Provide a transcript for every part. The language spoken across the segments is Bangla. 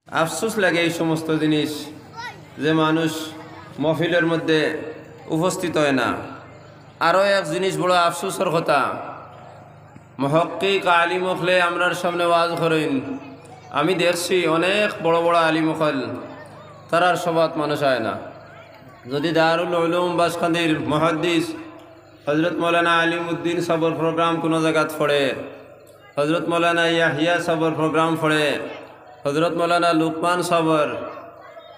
আফসোস লাগে এই সমস্ত জিনিস যে মানুষ মহফিলের মধ্যে উপস্থিত হয় না। আরও এক জিনিস বড় আফসোসের কথা, মুহাক্কিক আলিম হলে আমরার সামনে ওয়াজ করেন। আমি দেখছি অনেক বড় বড় আলিম হল তারার সবাত মানুষ হয় না। যদি দারুল উলুম বাসখান্দির মুহাদ্দিস হজরত মৌলানা আলিমউদ্দিন সাবর প্রোগ্রাম কোনো জায়গাত পড়ে, হজরত মৌলানা ইয়াহিয়া সাবর প্রোগ্রাম পড়ে, হজরত মৌলানা লুকমান সাবর,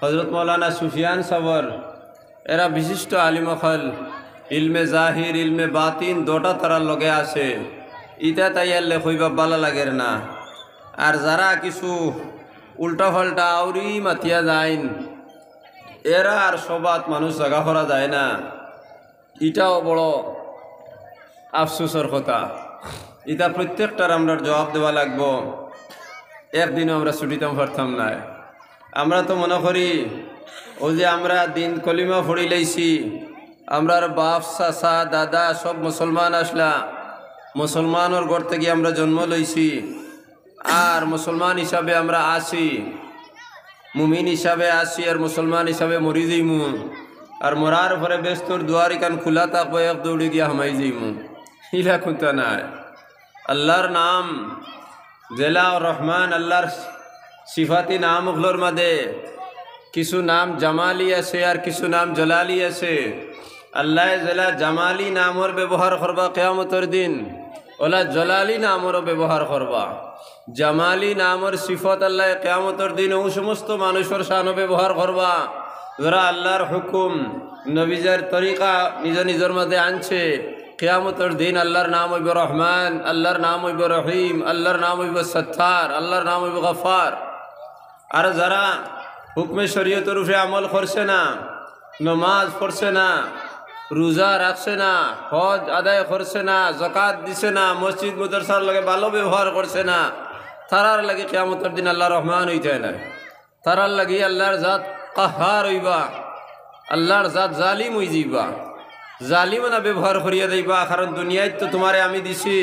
হজরত মৌলানা সুফিয়ান সাবর, এরা বিশিষ্ট আলিম হল ইলমে জাহির ইলমে বাতিন দুটা তারার লগে আছে। ইটা তাইয়ারলে কইবা ভালো লাগের না। আর যারা কিছু উল্টা ফাল্টা আউরি মাতিয়া যাইন, এরা আর সবাত মানুষ জাগা করা যায় না। ইটাও বড় আফসোসের কথা। ইটা প্রত্যেকটার আমরা জবাব দেওয়া লাগবো। একদিনও আমরা ছুটিতাম পারতাম না। আমরা তো মনে করি ও যে আমরা দিন কলিমা পড়ি লাইছি, আমরার বাপ চাচা দাদা সব মুসলমান আসলা, মুসলমানের ঘর থেকে আমরা জন্ম লইছি, আর মুসলমান হিসাবে আমরা আসি, মুমিন হিসাবে আসি, আর মুসলমান হিসাবে মরি যাইমু। আর মরার পরে ব্যস্তর দুয়ারি কান খোলা থাকবো, এক দৌড়ি গিয়া হামাই যাইমু। ইলা খুঁতা নাই। আল্লাহর নাম জেলা রহমান, আল্লাহর সিফাতি নামগুলোর মধ্যে কিছু নাম জামালি আছে আর কিছু নাম জলালি আছে। আল্লাহ জেলা জামালি নামর ব্যবহার করবা কিয়ামতের দিন, ওলা জলালি নামরও ব্যবহার করবা। জামালি নামর সিফত আল্লাহ কিয়ামতের দিন ও সমস্ত মানুষের শানও ব্যবহার করবা যারা আল্লাহর হুকুম নবীজের তরিকা নিজ নিজের মধ্যে আনছে। কিয়ামতের দিন আল্লাহর নাম হইব রহমান, আল্লাহর নাম হইব রহিম, আল্লাহর নাম হইব সত্তার, আল্লাহর নাম হইব গফার। আর যারা হুকমে শরীয়তের উপরে আমল করছে না, নমাজ পড়ছে না, রোজা রাখছে না, হজ আদায় করছে না, যাকাত দিছে না, মসজিদ মাদ্রাসার লগে ভালো ব্যবহার করছে না, তারার লাগে কিয়ামতের দিন আল্লাহ রহমান হইতে না। তারার লাগি আল্লাহর জাত কাহার হইবা, আল্লাহর জাত জালিম হই যাইবা, জালিমানা ব্যবহার করিয়া যাইবা। কারণ দুনিয়ায় তো তোমারে আমি দিছি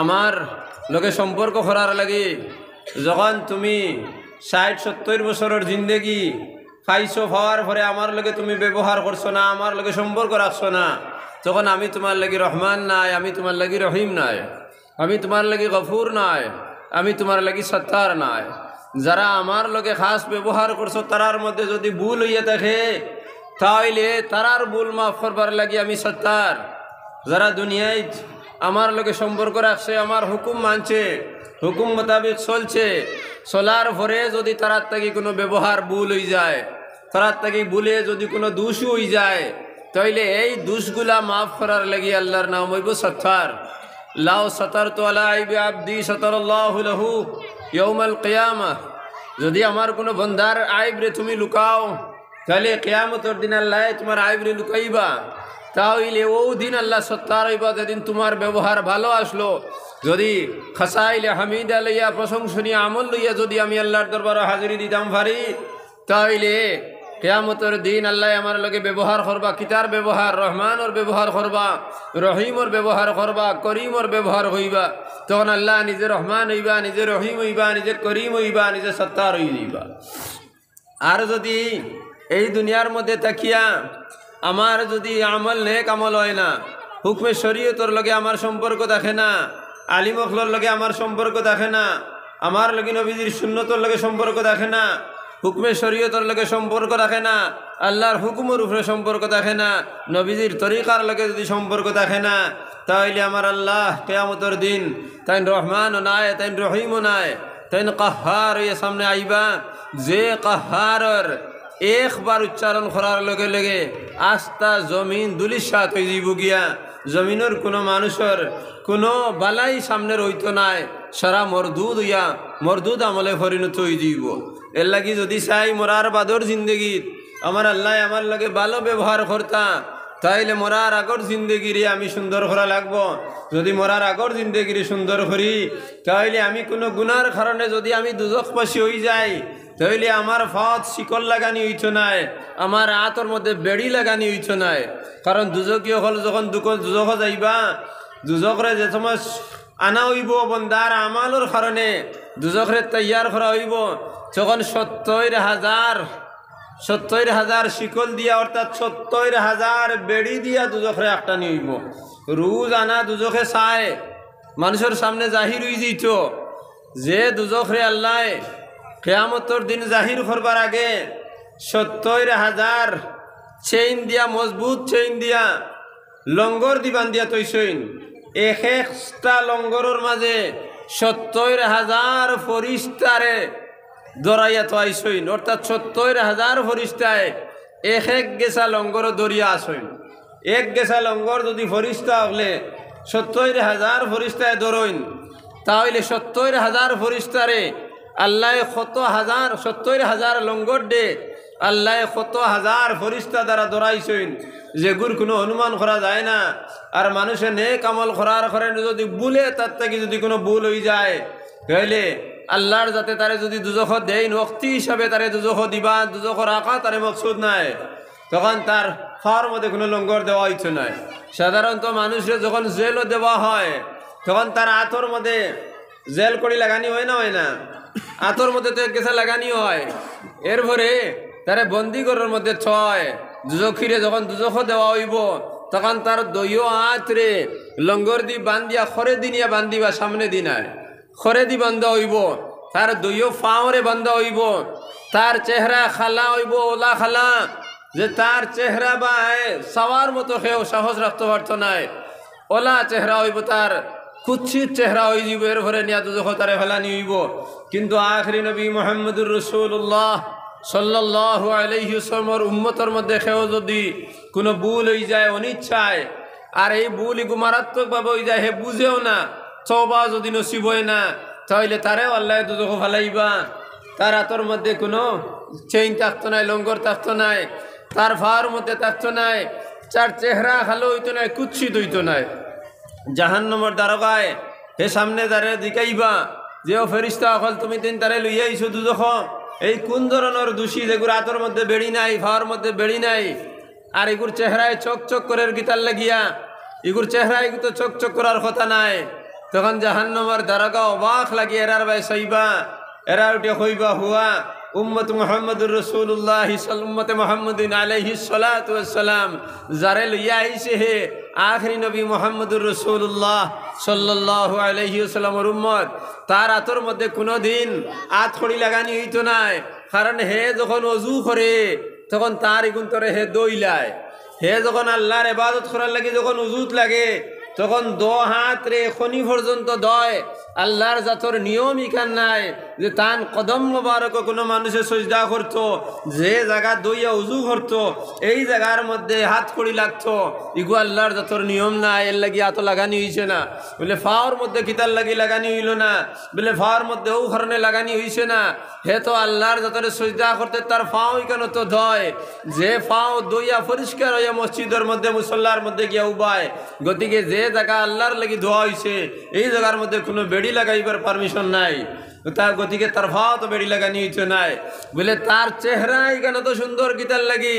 আমার লগে সম্পর্ক করার লাগি। যখন তুমি 60-70 বছরের জিন্দেগি পাইছো, পাওয়ার পরে আমার লগে তুমি ব্যবহার করছো না, আমার লগে সম্পর্ক রাখছো না, তখন আমি তোমার লাগি রহমান নাই, আমি তোমার লাগি রহিম নাই, আমি তোমার লাগি গফুর নাই, আমি তোমার লাগি সত্তার নাই। যারা আমার লগে খাস ব্যবহার করছো তারার মধ্যে যদি ভুল হইয়া থাকে, তাইলে তারার ভুল মাফ করবার লাগি আমি সত্তার। যারা দুনিয়ায় আমার লগে সম্পর্ক রাখছে, আমার হুকুম মানছে, হুকুম মোতাবেক চলছে, চলার পরে যদি তারার থেকে কোনো ব্যবহার ভুল হয়ে যায়, তারার থেকে ভুলে যদি কোনো দোষ হয়ে যায়, তাইলে এই দোষগুলা মাফ করার লাগি আল্লাহর নাম হইব সত্তার। লাউ সাতারতু আলা আইবি আবদি সাতারাল্লাহু লাহু ইয়াউমাল কিয়ামাহ। যদি আমার কোনো বন্দার আইবরে তুমি লুকাও, তাহলে কিয়ামতের দিন আল্লাহ তোমার আইবরে লুকাইবা। তাহলে ও দিন আল্লাহ সত্তার হইবা যেদিন তোমার ব্যবহার ভালো আসলো। যদি খাসাইলে হামিদা লইয়া প্রশংসনীয় আমল লইয়া যদি আমি আল্লাহর দরবারে হাজিরি দিতাম পারি, তাহলে কিয়ামতের দিন আল্লাহ আমার লগে ব্যবহার করবা। কিতার ব্যবহার? রহমানের ব্যবহার করবা, রহিমর ব্যবহার করবা, করিমর ব্যবহার হইবা। তখন আল্লাহ নিজে রহমান হইবা, নিজে রহিম হইবা, নিজে করিম হইবা, নিজে সত্তার হই যাইবা। আর যদি এই দুনিয়ার মধ্যে তাকিয়া আমার যদি আমল নেক আমল হয় না, হুকমে শরীয়তের লগে আমার সম্পর্ক দেখে না, আলিম অখলর লগে আমার সম্পর্ক দেখে না, আমার লগে নবীজির সুন্নতর লগে সম্পর্ক দেখে না, হুকমে শরীয়তের লগে সম্পর্ক রাখে না, আল্লাহর হুকুমের উপরে সম্পর্ক দেখে না, নবীজির তরিকার লগে যদি সম্পর্ক দেখে না, তাইলে আমার আল্লাহ কিয়ামতের দিন তাই রহমানও নাই, তাই রহিমও নাই, তাই কাহার হইয়া সামনে আইবা। যে কাহারর একবার উচ্চারণ করার লগে লগে আস্তা জমিন দুলিশাত হয়ে যাইব গিয়া। জমিনের কোনো মানুষের কোনো বালাই সামনের হইতো নাই, সারা মরদুদ হইয়া মরদুদ আমলে পরিণত হয়ে যাইব। এর লাগি যদি চাই মরার বাদর জিন্দগিত আমার আল্লাহ আমার লগে ভালো ব্যবহার করতা, তাইলে মরার আগর জিন্দগিরে আমি সুন্দর করা লাগবো। যদি মরার আগর জিন্দগিরে সুন্দর করি, তাইলে আমি কোনো গুনার কারণে যদি আমি দুজখবাসী হয়ে যাই, তাইলে আমার ফাঁদ শিকল লাগানি হইতো নাই, আমার আতর মধ্যে বেড়ি লাগানি হইতো নাই। কারণ দুজকীয় হল যখন দুজখ যাইবা, দুজকরে যে সময় আনা হইব বন্দার আমালোর কারণে, দুজখরে তৈয়ার করা হইব তখন 70,000 শিকল দিয়া অর্থাৎ 70,000 বেড়ি দিয়া দুজখরে একটা নিইব। রোজ আনা দুজখে চায় মানুষের সামনে জাহির হয়ে যেত যে দুজখরে আল্লাহ কিয়ামতের দিন জাহির করবার আগে 70,000 চেইন দিয়া, মজবুত চেইন দিয়া, লঙ্গর দিবান দিয়া তৈসইন। একটা লঙ্গরের মাঝে 70,000 ফরিস্তারে দরাইয়া থাইসইন, অর্থাৎ 70,000 ফরিস্তায় এক গেছা লঙ্গর দরিয়া আসইন। এক গেছা লঙ্গর যদি ফরিস্তা হলে 70,000 ফরিস্তায় ধরইন, তাহলে 70,000 ফরিস্তারে আল্লাহ 70,000 লঙ্গর দে আল্লাহ 70,000 ফরিস্তা দ্বারা দরাইছইন, যেগুর কোনো অনুমান করা যায় না। আর মানুষের নেক আমল করার করেন যদি ভুলে তার থেকে যদি কোনো ভুল হয়ে যায় তাহলে আল্লাহর যাতে তারে যদি দুজখ দেয় নক্তি হিসাবে তারে দুজখ দিবা, দুজখ রাখা তারে মকসুদ নাই, তখন তার খাওয়ার মধ্যে কোনো লঙ্গর দেওয়া হইছে নাই। সাধারণত মানুষের যখন জেলও দেওয়া হয় তখন তার আতর মধ্যে জেল করি লাগানি হয় না, আতর মধ্যে তো গেছা লাগানি হয়। এরপরে তারে বন্দিগরের মধ্যে ছয় দুজখিরে যখন দুজখ দেওয়া হইব তখন তার দইও আতরে লঙ্গর দি বান্ধিয়া খরে দিনিয়া বান্ধিবা, সামনে দিনায় খরে দি বান্ধা হইব, তার দইও ফাওরে বান্ধা হইব, তার চেহারা খালা হইব ওলা খালা, যে তার চেহারা বা সবার মতো খেয়েও সাহস রাখতে পারত নাই, ওলা চেহারা হইব, তার কুচ্ছিত চেহারা হয়ে যাব। এরপরে নিয়া দুজখ তারে ফেলানি হইব। কিন্তু আখরি নবী মুহাম্মদুর রাসূলুল্লাহ সাল্লাল্লাহু আলাইহি ওয়াসাল্লামের উম্মতের মধ্যে কেউ যদি কোনো ভুল হয়ে যায় অনিচ্ছায়, আর এই ভুল এগু মারাত্মকভাবে হয়ে যায়, হে বুঝেও না, তওবা যদি নসিব হয় না, তাহলে তারেও আল্লাহ দুজখ ফেলাইবা। তার হাতের মধ্যে কোনো চেইন থাকতো নাই, লঙ্গর থাকতো নাই, তার ফার মধ্যে থাকতো নাই, তার চেহারা খালো হইতো নাই, কুৎসিত হইতো নাই। জাহান্নামের দারোগায় হে সামনে দাঁড়ে দিকাইবা যে ও ফেরিস্তা অকল তুমি তিন তারে লইয়া আইছো দুজখ, এই কোন ধরনের দোষী যেগুলো হাতের মধ্যে বেড়ি নাই, ফাওয়ার মধ্যে বেড়ি নাই, আর এগুর চেহারায় চকচক করে গীতার লাগিয়া, এগুর চেহারায় তো চকচক করার কথা নাই। তখন জাহান্নামের দারোগা অবাক লাগিয়ে এরার ভাই সইবা, এরা উঠে হইবা হুয়া উম্মত মুহাম্মদুর রাসূলুল্লাহ উম্মতে মুহাম্মদিন আলাইহিস সালাতু ওয়াস সালাম, যারে লইয়া আইছে হে আখরি নবী মুহাম্মদুর রাসূলুল্লাহ সাল্লাল্লাহু আলাইহি ওয়াসাল্লামের উম্মত, তার হাতের মধ্যে কোনো দিন আতখড়ি লাগানি হইতো নাই। কারণ হে যখন ওযু করে তখন তার ইগুন তরে হে দইলায়, হে যখন আল্লাহর ইবাদত করার লাগে যখন উজুত লাগে তখন দো হাত রে খনি পর্যন্ত দয়। আল্লাহর জাতর নিয়ম ইখান নাই যে তান কদম মোবারক কোনো মানুষের সজদা করতো, যে জায়গা দইয়া উজু করতো এই জায়গার মধ্যে হাত কড়ি লাগতো, ইগু আল্লাহর জাতর নিয়ম নাই। এর লাগি এত লাগানি হইছে না, বলে ফাওয়ার মধ্যে কিতার লাগি লাগানি হইল না, বলে ফাওয়ার মধ্যে ও কারণে লাগানি হইছে না। হে তো আল্লাহর জাতরে সজদা করতে তার ফাও কেন তো ধয়, যে ফাও দইয়া পরিষ্কার হইয়া মসজিদের মধ্যে মুসল্লার মধ্যে গিয়া উবায়। গতিকে যে জায়গা আল্লাহর লাগি ধোয়া হইছে এই জায়গার মধ্যে কোনো বেড়ি লাগাইবার পারমিশন নাই, তার গতিকে তার ফাও তো বেড়ি লাগানি হইছে নাই। বলে তার চেহারাই কেন তো সুন্দর গীতার লাগি,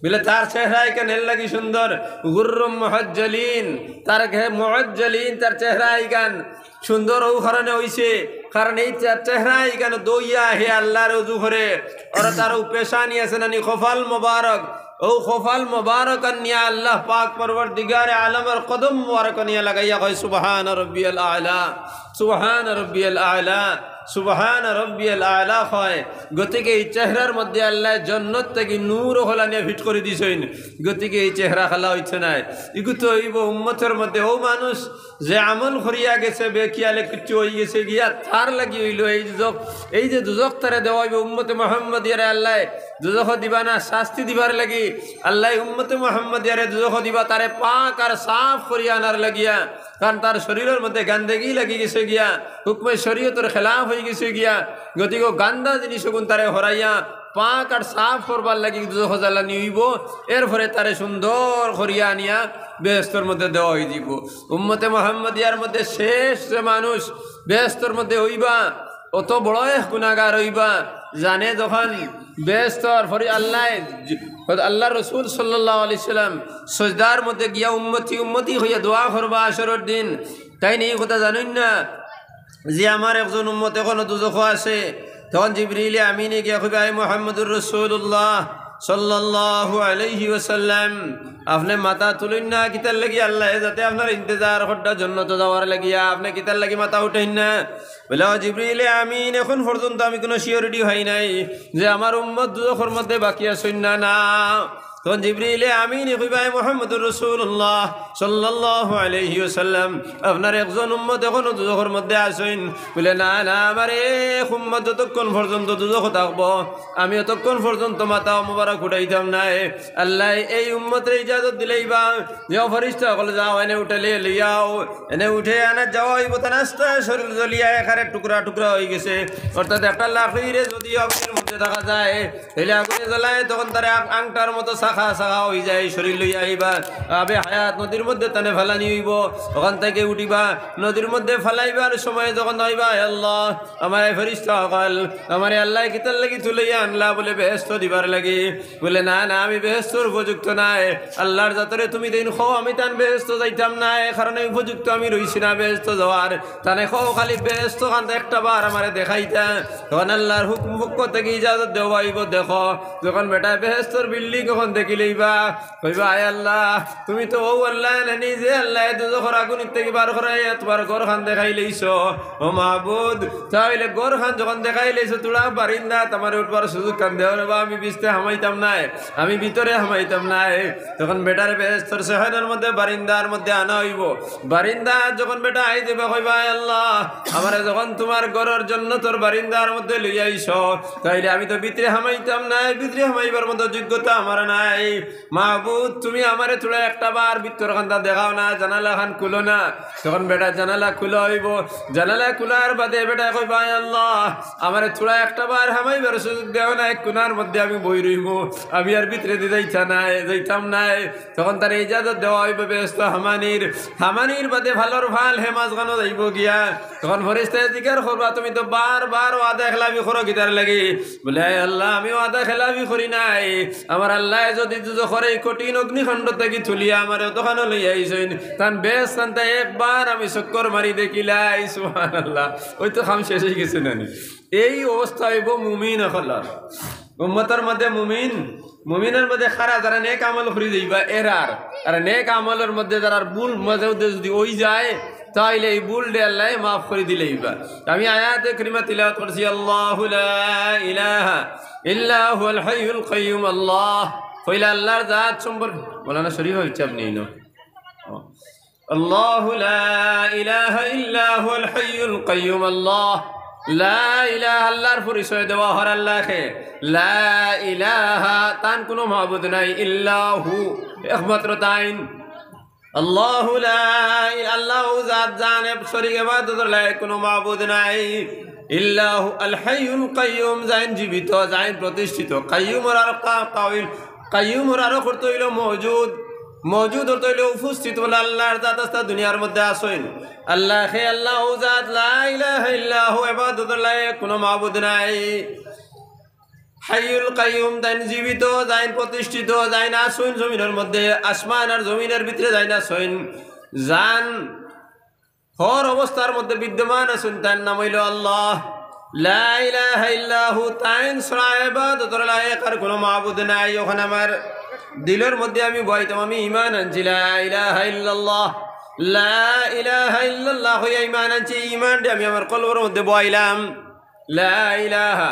বলে তার চেহারাই কেন এর লাগি সুন্দর, গুররুম মুহাজ্জালিন, তার মুহাজ্জালিন তার চেহারাই গান সুন্দর ও কারণে হইছে, কারণ এই চেহারাই কেন দইয়া হে আল্লাহর ওযু করে। আর তার পেশানি আছে নানি খফাল মুবারক, ও খফাল মুবারক নিয়া আল্লাহ পাক পরওয়ারদিগারে আলমের কদম মুবারক নিয়া লাগাইয়া কয় সুবহান রাব্বিয়াল আলা, সুবহান রাব্বিয়াল আলা, সুবহান রাব্বিয়াল আলা হয়। গতিকে এই চেহারার মধ্যে আল্লাহ জান্নাত থেকে নূর হলা নিয়ে ফিট করে দিছেন। গতিকে এই চেহারা খালা হইছে না, ইগু তো হইব উম্মতের মধ্যে ও মানুষ যে আমল করিয়া গেছে বেকিয়ালে কিচ্ছু হয়ে গেছে গিয়া তার লাগি হইল এই দুজক, এই যে দুজক তারে দেওয়া হইব উম্মতে মুহাম্মদিয়ারে আল্লাহ দুজখ দিবা না, শাস্তি দিবার লাগি আল্লাহ উম্মতে মুহাম্মদিয়ারে দুজখ দিবা তারে পাক আর সাফ করিয়া আনার লাগিয়া। কারণ তার শরীরের মধ্যে গান্দেগি লাগি গেছে গিয়া, হুকমে শরীয়তের খেলাফ হয়ে গেছে গিয়া। গতিকে গান্দা জিনিস গুণ তারে হরাইয়া পাক আর সাফ করবার লাগি দুজখ জ্বালানি হইব। এরপরে তারে সুন্দর করিয়া আনিয়া বেহেশতের মধ্যে দেওয়া হয়ে দিব। উম্মতে মুহাম্মদিয়ার মধ্যে শেষ যে মানুষ বেহেশতের মধ্যে হইবা অত বড় এক গুনাহগার হইবা, জানে যখন বেহেশতর ফরি আল্লাহ রসুল সাল্লাল্লাহু আলাইহি সাল্লাম সজদার মধ্যে গিয়া উম্মতি উম্মতি হইয়া দোয়া করবা আসরের দিন, তাই নেই কথা জানুন না। যে আমার একজন উম্মত এখনো দুজখ আছে, তখন জিবরিল আমিনে গিয়া কইবে আই মুহাম্মদুর রাসূলুল্লাহ সাল্লাল্লাহু আলাইহি ওয়াসাল্লাম, আপনি মাথা তুলেন না কিতার লাগি? আল্লাহ যাতে আপনার ইন্তজার করতে জন্নত যাওয়ার লাগিয়া আপনি কিতার লাগি মাথা উঠেন না? বলে জিবরিল আমিন, এখন পর্যন্ত আমি কোনো সিওরিটি হই নাই যে আমার উম্মত দুজখের মধ্যে বাকি আছেন না। না, তখন জিবরিল আমিন কইবে আই মুহাম্মদুর রাসূলুল্লাহ সাল্লাল্লাহু আলাইহি ওয়াসাল্লাম, আপনার একজন উম্মত এখনো দুজখের মধ্যে আছেন। বলে না না, আমার এক উম্মত যতক্ষণ পর্যন্ত দুজখ থাকবো আমি ততক্ষণ পর্যন্ত মাথা মুবারক উঠাইতাম না। আল্লাহ এই উম্মতের ইজাজত দিলেই বা যে ফেরেশতা বলে যাও এনে উঠালে লিয়াও, এনে উঠে আনা যাওয়া হইব, তা নাস্তা শরীর জ্বলিয়া এখানে টুকরা টুকরা হয়ে গেছে। অর্থাৎ একটা লাকড়িরে যদি আগুনের মধ্যে থাকা যায় তাহলে আগুনে জ্বলায় তখন তার আংটার মতো শাখা শাখা হয়ে যায়, শরীর লইয়া আইবা আবে হায়াত নদীর মধ্যে তানে ফেলানি হইব, ওখান থেকে উঠিবা নদীর মধ্যে ফেলাইবার সময় যখন হইবা আল্লাহ আমার ফেরেশতা হল আমার আল্লাহ কিতার লাগি তুলাইয়া আনলা বলে বেহেশত দিবার লাগি। বলে না না, আমি বেহেশতর উপযুক্ত নাই। আল্লাহর জাতরে তুমি দিন খো আমি তান বেহেশত যাইতাম না, কারণ উপযুক্ত আমি রইছি না বেহেশত যাওয়ার। তানে খো খালি বেহেশত খান একটা বার আমারে দেখাইতা, তখন আল্লাহর হুকুম পক্ষ থেকে ইজাজত দেওয়া হইব। দেখো যখন বেটা বেহেশতর বিল্ডিং কখন দেখিলেইবা কইবা আয় আল্লাহ তুমি তো ও আল্লাহ নানি যে আল্লাহ দুজখের আগুন থেকে বার করাই তোমার ঘর খান দেখাই লইছ। ও মাহবুদ, তাহলে ঘর খান যখন দেখাই লইছ তোরা বারিন্দা তোমার উঠবার সুযোগ কান দেওয়ার বা আমি বিস্তে হামাইতাম নাই, আমি ভিতরে হামাইতাম নাই। তখন বেটার বেহেশতর সেহানের মধ্যে বারিন্দার মধ্যে আনা হইব। বারিন্দা যখন বেটা আই দেবা কইবা আল্লাহ আমারে যখন তোমার ঘরের জন্য তোর বারিন্দার মধ্যে লই আইছ, তাইলে আমি তো ভিতরে হামাইতাম নাই, ভিতরে হামাইবার মতো যোগ্যতা আমার নাই। মাহবুদ তুমি আমারে তোরা একটা বার ভিতর খানটা দেখাও না, জানালা খান খুলো না। তখন বেটা জানালা খুলো হইব, জানালা খুলার বাদে বেটা কইবা আল্লাহ আমারে তোরা একটা বার হামাইবার সুযোগ দেও না, এক কোনার মধ্যে আমি বই রইব, আমি আর ভিতরে যাইতাম নাই। তখন তার ইজাজত দেওয়া হইব বেহেশত হামানির বাদে ভালোর ভাল হেমাজ গানো যাইব গিয়া। তখন ফেরেশতায়ে জিজ্ঞাসা করবা তুমি তো বারবার ওয়াদা খেলাফি করো কিতার লাগি? বলে আল্লাহ আমি ওয়াদা খেলাফি করি নাই, আমার আল্লাহ যদি দুজখের এই কঠিন অগ্নিখণ্ড থেকে তুলিয়া আমার দোকানে লই আইছেন তান বেশ তান্তা একবার আমি চক্কর মারি দেখিলাই। সুবহানাল্লাহ, ওই তো খাম শেষ হয়ে গেছে নানি। এই অবস্থা হইব মুমিন হলার উম্মতের মধ্যে। মুমিনের মধ্যে খারা যারা নেক আমল করি যাইবা এরার, আর নেক আমলের মধ্যে যারা ভুল মাঝে যদি ওই যায় তাইলে এই ভুল ডে আল্লাহ মাফ করে দিলেইবা। আমি আয়াতে কারিমা তিলাওয়াত করছি আল্লাহু লা ইলাহা ইল্লা হুয়াল হাইয়ুল কাইয়্যুম। আল্লাহ কইলা আল্লাহর জাত সম্পর্কে বলানা শরীফ হচ্ছে আপনি না আল্লাহু লা ইলাহা ইল্লা হুয়াল হাইয়ুল কাইয়্যুম। আল্লাহ লা ইলাহা আল্লাহর পরিচয় দেওয়া হর আল্লাহকে, লা ইলাহা তান কোনো মাবুদ নাই, ইল্লাহু একমাত্র তাইন। আল্লাহু লা আল্লাহু জাত জানে শরীক ইবাদতের লায়ক কোনো মাবুদ নাই, ইল্লাহু আল হাইয়ুল কাইয়্যুম যাইন জীবিত যাইন প্রতিষ্ঠিত। কাইয়্যুমর আর কাউল কাইয়্যুমর আর করতে হইল মওজুদ হতে হইল উপস্থিত বলে আল্লাহর জাত আস্তা দুনিয়ার মধ্যে আসেন। আল্লাহ হে আল্লাহু জাত লা ইলাহা ইল্লাহু ইবাদতের লায়ক কোনো মাবুদ নাই। হাইয়ুল কাইয়ুম যাইন জীবিত যাইন প্রতিষ্ঠিত যাইন আসেন জমিনের মধ্যে, আসমান আর জমিনের ভিতরে যাইন আসেন, জান হর অবস্থার মধ্যে বিদ্যমান আছেন, তার নাম হইল আল্লাহ। লা ইলাহা ইল্লাহু তাইন ছাড়া ইবাদতের লায়ক আর কোনো মাবুদ নাই। ওখানে আমার দিলের মধ্যে আমি বইতাম, আমি ঈমান আনছি লা ইলাহা ইল্লাল্লাহ, লা ইলাহা ইল্লাল্লাহ হইয়া ঈমান আনছি। ঈমানটা আমি আমার কলবের মধ্যে বইলাম লা ইলাহা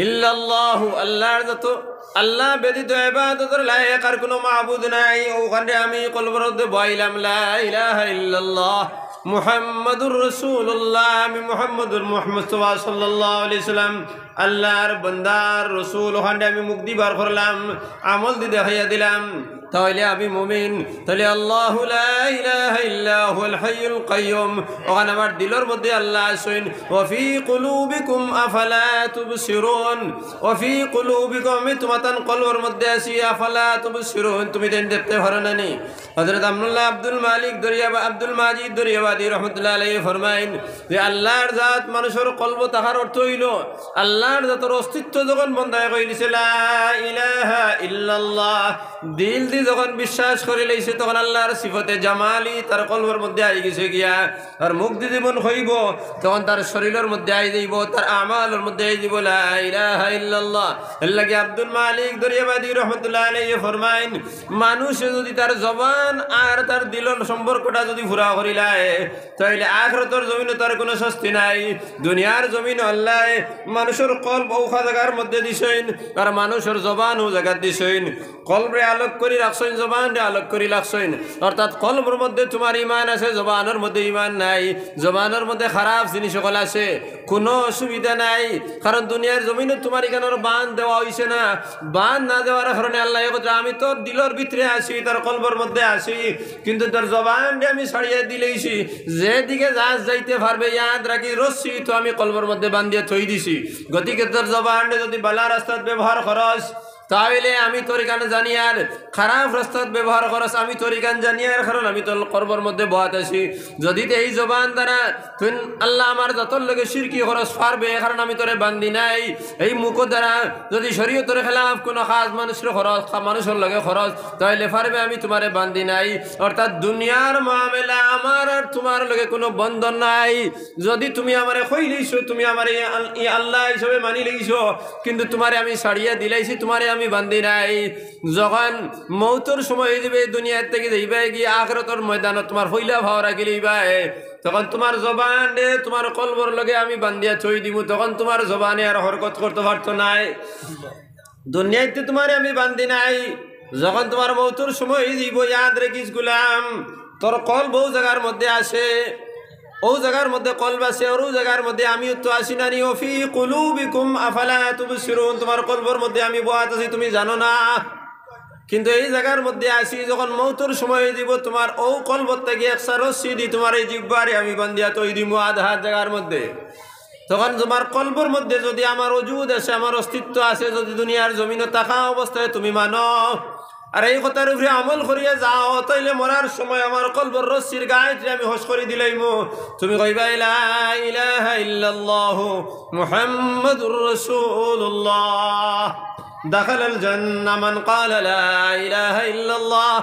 ইল্লাল্লাহু আল্লাহর যত আল্লাহ ব্যতীত ইবাদতের লায়ক আর কোনো মাবুদ নাই। ওখানে আমি কলবের মধ্যে বইলাম লা ইলাহা ইল্লাল্লাহ মুহাম্মাদুর রাসূলুল্লাহ, আমি মুহাম্মদ সাল্লাল্লাহু আলাইহি সাল্লাম আল্লাহর বান্দার রসুল। ওখানে আমি মুখ দিবার করলাম, আমল দি দেখাইয়া দিলাম, তাহলে আমি মুমিন। তাহলে আল্লাহু লা ইলাহা ইল্লা হুয়াল হাইয়ুল কাইয়্যুম, ওখানে আমার দিলের মধ্যে আল্লাহ আছেন। ওয়া ফি কুলুবিকুম আফালা তুবসিরুন, ওয়া ফি কুলুবিকুম আমি তোমাদের কলবের মধ্যে আছি, আফালা তুবসিরুন তুমি দেখতে পারো না নি? হযরত আব্দুল মাজিদ দরিয়াবাদী রাহমাতুল্লাহ আলাইহি ফরমায়েন যে আল্লাহর জাত মানুষের কলব তাহার অর্থ হইল আল্লাহ আল্লাহর যতর অস্তিত্ব যখন বন্ধায় কই দিছে লা ইলাহা ইল্লাল্লাহ, দিল দি যখন বিশ্বাস করে লইছে তখন আল্লাহর সিফতে জামালি তার কলবের মধ্যে আই গেছে গিয়া। আর মুখ দি জীবন হইব তখন তার শরীরের মধ্যে আই যাইব, তার আমালের মধ্যে আই যাইব লা ইলাহা ইল্লাল্লাহ। এর লাগি আব্দুল মালিক দরিয়াবাদী রহমতুল্লাহ আলাইহি ফরমাইন, মানুষ যদি তার জবান আর তার দিলের সম্পর্কটা যদি পুরা করিলায় তাইলে আখিরাতের জমিনে তার কোনো শাস্তি নাই। দুনিয়ার জমিন আল্লাহ মানুষের কলব ওখা জায়গার মধ্যে দিছেন আর মানুষের জবান ও জায়গা দিছেন। কলবে আলোক করি রাখছেন, জবানরে আলোক করি রাখছেন। অর্থাৎ কলবের মধ্যে তোমার ইমান আছে, জবানের মধ্যে ইমান নাই। জবানের মধ্যে খারাপ জিনিস সকল আছে, কোনো অসুবিধা নাই। কারণ দুনিয়ার জমিনে তোমার এখানের বান দেওয়া হয়েছে না। বান না দেওয়ার কারণে আল্লাহ কথা আমি তোর দিলের ভিতরে আসি, তার কলবের মধ্যে আসি, কিন্তু তোর জবানটা আমি ছাড়িয়ে দিলেইছি। যেদিকে যাস যাইতে পারবে ইয়াদ রাখি রস্সি তো আমি কলবের মধ্যে বান্ধিয়ে থই দিছি। গতিকে তোর জবানটা যদি বালা রাস্তাত ব্যবহার করস তাহলে আমি তোর এখানে জানি, আর খারাপ রাস্তাত ব্যবহার করস আমি তোর এখানে জানি, আর কারণ আমি তোর কলবের মধ্যে বহাত আছি। যদি এই জবান দ্বারা তুই আল্লাহ আমার যতর লগে শিরকি খরচ পারবে, কারণ আমি তোরে বান্ধি নাই। এই মুখ দ্বারা যদি শরীয়তের খেলাফ কোনো খাস মানুষের খরচ মানুষের লগে খরচ তাহলে পারবে, আমি তোমারে বান্ধি নাই। অর্থাৎ দুনিয়ার মামলা আমার আর তোমার লগে কোনো বন্ধন নাই। যদি তুমি আমারে কই লইছো, তুমি আমার আল্লাহ হিসেবে মানি লইছো, কিন্তু তোমারে আমি ছাড়িয়ে দিলাইছি, তোমারে আমি বান্ধি নাই। যখন মৌতর সময় হয়ে যাবে, দুনিয়ার থেকে যাইবে গিয়ে আখিরাতের ময়দানে তোমার হইলা ভাও রাখি লইবাই, তখন তোমার জবানে তোমার কলবর লগে আমি বান্ধিয়া থই দিব, তখন তোমার জবানে আর হরকত করতে পারতো নাই। দুনিয়াতে তোমারে আমি বান্ধি নাই। যখন তোমার মৌতর সময় হয়ে যাইব, ইয়াদ রেখিস গুলাম, তোর কলব ও জায়গার মধ্যে আসে, ও জায়গার মধ্যে কলব আছে, আর ও জায়গার মধ্যে আমিও তো আসি নানি। ওফি কুলুবিকুম আফালা তুবসিরুন, তোমার কলবের মধ্যে আমি বহাত আছি, তুমি জানো না। কিন্তু এই জায়গার মধ্যে আসি যখন মৌতর সময় দিব, তোমার ও কলবর থেকে একশা রশ্মি দি তোমার এই জিব্বারে আমি বান্ধিয়া তৈ দিব আধা জায়গার মধ্যে। তখন তোমার কলবর মধ্যে যদি আমার ওজুদ আছে, আমার অস্তিত্ব আছে, যদি দুনিয়ার জমিনে থাকা অবস্থায় তুমি মানো আর এই কথার উপরে আমল করিয়া যাও, তাইলে মরার সময় আমার কলবর রশ্মির গায়ে আমি হস করে দিলাইম। তুমি কইবা লা ইলাহা ইল্লাল্লাহু মুহাম্মাদুর রাসূলুল্লাহ, দাখালাল জান্নাহ মান ক্বালা লা ইলাহা ইল্লাল্লাহ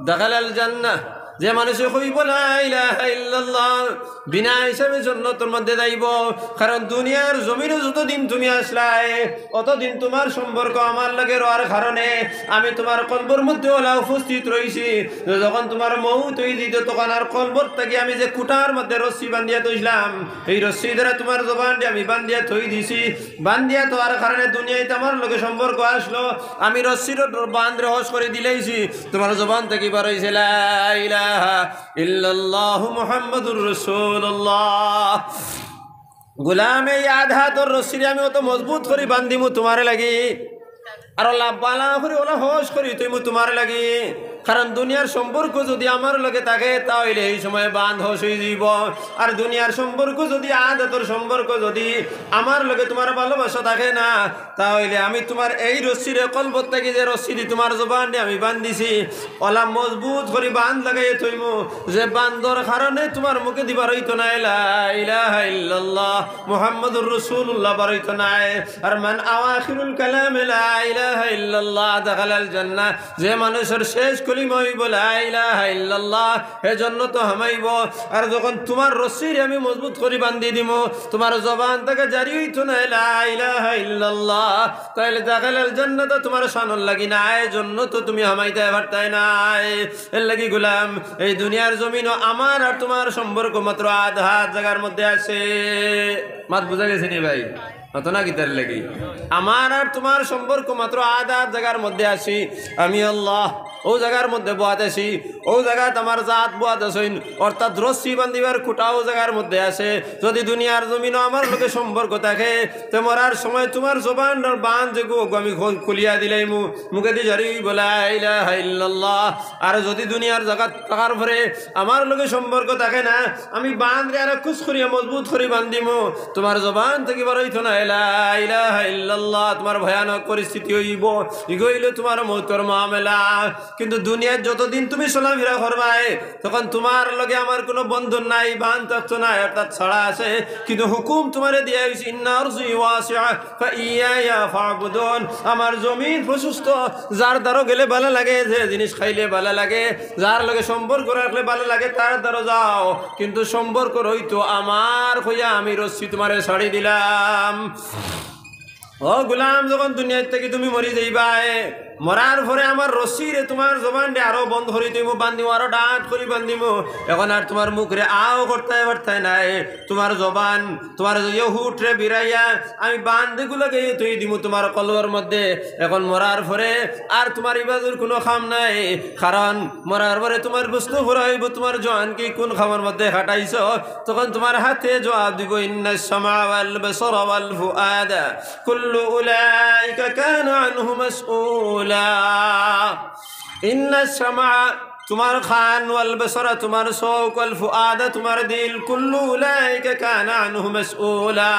দাখালাল জান্নাহ। যে মানুষে কইব লা ইলাহা ইল্লাল্লাহ বিনা হিসাবে জান্নাতের মধ্যে যাইব। কারণ দুনিয়ার জমিনে যতদিন তুমি আসলাই অতদিন তোমার সম্পর্ক আমার লাগে রওয়ার কারণে আমি তোমার কলবর মধ্যে ওলা উপস্থিত রইছি। যখন তোমার মউত হই দিত তখন আর কলবর থেকে আমি যে কুটার মধ্যে রশ্মি বান্ধিয়া থইছিলাম, এই রশ্মি দ্বারা তোমার জবানটি আমি বান্ধিয়া থই দিছি। বান্ধিয়া তোয়ার কারণে দুনিয়াতে আমার লগে সম্পর্ক আসলো, আমি রশ্মির বান্ধ রহস করে দিলেইছি, তোমার জবান থেকে বার হইছে লা ইলাহা ইল্লাল্লাহু মুহাম্মাদুর রাসূলুল্লাহ। গোলাম এই আধা তোর রশ্মি আমি অত মজবুত করে বান্ধিমু তোমার লাগি, আর লাভ বালা করে ওলা হস করি তুই তোমার লাগি। কারণ দুনিয়ার সম্পর্ক যদি আমার লগে থাকে তাহলে এই সময় বান্ধ হস হয়ে যাব। আর দুনিয়ার সম্পর্ক যদি আদাতর সম্পর্ক যদি আমার লগে তোমার ভালোবাসা থাকে না, তাহলে আমি তোমার এই রশ্মির কলবত থেকে যে রশ্মি দি তোমার জবান আমি বান্ধিছি ওলা মজবুত করে বান্ধ লাগাইয়ে থইমু, যে বান্ধর কারণে তোমার মুখে দিবার হইতো না লা ইলাহা ইল্লাল্লাহ মুহাম্মাদুর রাসূলুল্লাহ বার হইতো না। আর মান আওয়াখিরুল কালাম লা ইলাহা ইল্লাল্লাহ দাখালাল জান্নাহ, যে মানুষের শেষ কলিমা হইব লা ইলাহা ইল্লাল্লাহ হে জান্নাত হামাইব। আর যখন তোমার রশ্মির আমি মজবুত করে বান্ধি দিমু, তোমার জবান থেকে জারি হইতো না লা ইলাহা ইল্লাল্লাহ, তাহলে দাখালাল জান্নাত তোমার শানর লাগি না, এই জন্য তো তুমি হামাইতে পারতাই নাই। এর লাগি গোলাম এই দুনিয়ার জমিন আমার আর তোমার সম্পর্ক মাত্র আধা জায়গার মধ্যে আছে। মাত বুঝা গেছে নি ভাই? অত না গীতার লাগি আমার আর তোমার সম্পর্ক মাত্র আধা জায়গার মধ্যে আসি। আমি আল্লাহ ও জায়গার মধ্যে বহাত আছি, ও জায়গাত আমার জাত বহাত আছেন, অর্থাৎ রশ্মি বান্ধিবার খুঁটাও জায়গার মধ্যে আছে। যদি দুনিয়ার জমিনও আমার লোকে সম্পর্ক থাকে তো মরার সময় তোমার জবান বান যে আমি খুলিয়া দিলাই মুখে দিয়ে জারি বলা ইলাহা ইল্লাল্লাহ। আর যদি দুনিয়ার জায়গা থাকার পরে আমার লোকে সম্পর্ক থাকে না, আমি বান রে আর খুশ করিয়া মজবুত করে বান্ধিমু, তোমার জবান থেকে বার হইতো না লা ইলাহা ইল্লাল্লাহ, তোমার ভয়ানক পরিস্থিতি হইব, ইগো হইল তোমার মৌতের মামলা। কিন্তু দুনিয়ার যতদিন তুমি চলাফেরা করবাই তখন তোমার লগে আমার কোনো বন্ধন নাই বান তত্ত্ব নাই অর্থাৎ ছড়া আছে কিন্তু হুকুম তোমারে দিয়া হয়েছে ইন্না আরজি ওয়াসিআ ফাইয়ায়া ফাবুদুন আমার জমিন প্রশস্ত যার দ্বারা গেলে ভালো লাগে যে জিনিস খাইলে ভালো লাগে যার লগে সম্পর্ক রাখলে ভালো লাগে তার দ্বারা যাও কিন্তু সম্পর্ক রইতো আমার হইয়া আমি রশ্মি তোমারে ছাড়ি দিলাম ও গুলাম যখন দুনিয়া থেকে তুমি মরি যাইবাই মরার পরে আমার রশ্মি রে তোমার জবান রে আরো বন্ধ করি তুমি বান্ধিমো আরো ডাঁট করি বান্ধিমো এখন আর তোমার মুখ রে আও করতে পারতে নাই তোমার জবান তোমার হুট রে বিরাইয়া আমি বান্ধগুলোকে তুই দিমু তোমার কলবার মধ্যে এখন মরার পরে আর তোমার ইবাদুর কোনো খাম নাই কারণ মরার পরে তোমার বস্তু ফুরাইব তোমার জোয়ান কি কোন খামের মধ্যে হাঁটাইছ তখন তোমার হাতে জবাব দিব ইন্নাস সামা ওয়াল বাসারা ওয়াল ফুআদা কুল্লু উলাইকা কানা আনহু মাসউলা ইন্নাস সামা তোমার খান ওয়াল বাসারা তোমার শৌক ওয়াল ফুআদা তোমার দিল কুল্লু উলাইকা কানা আনহু মাসউলা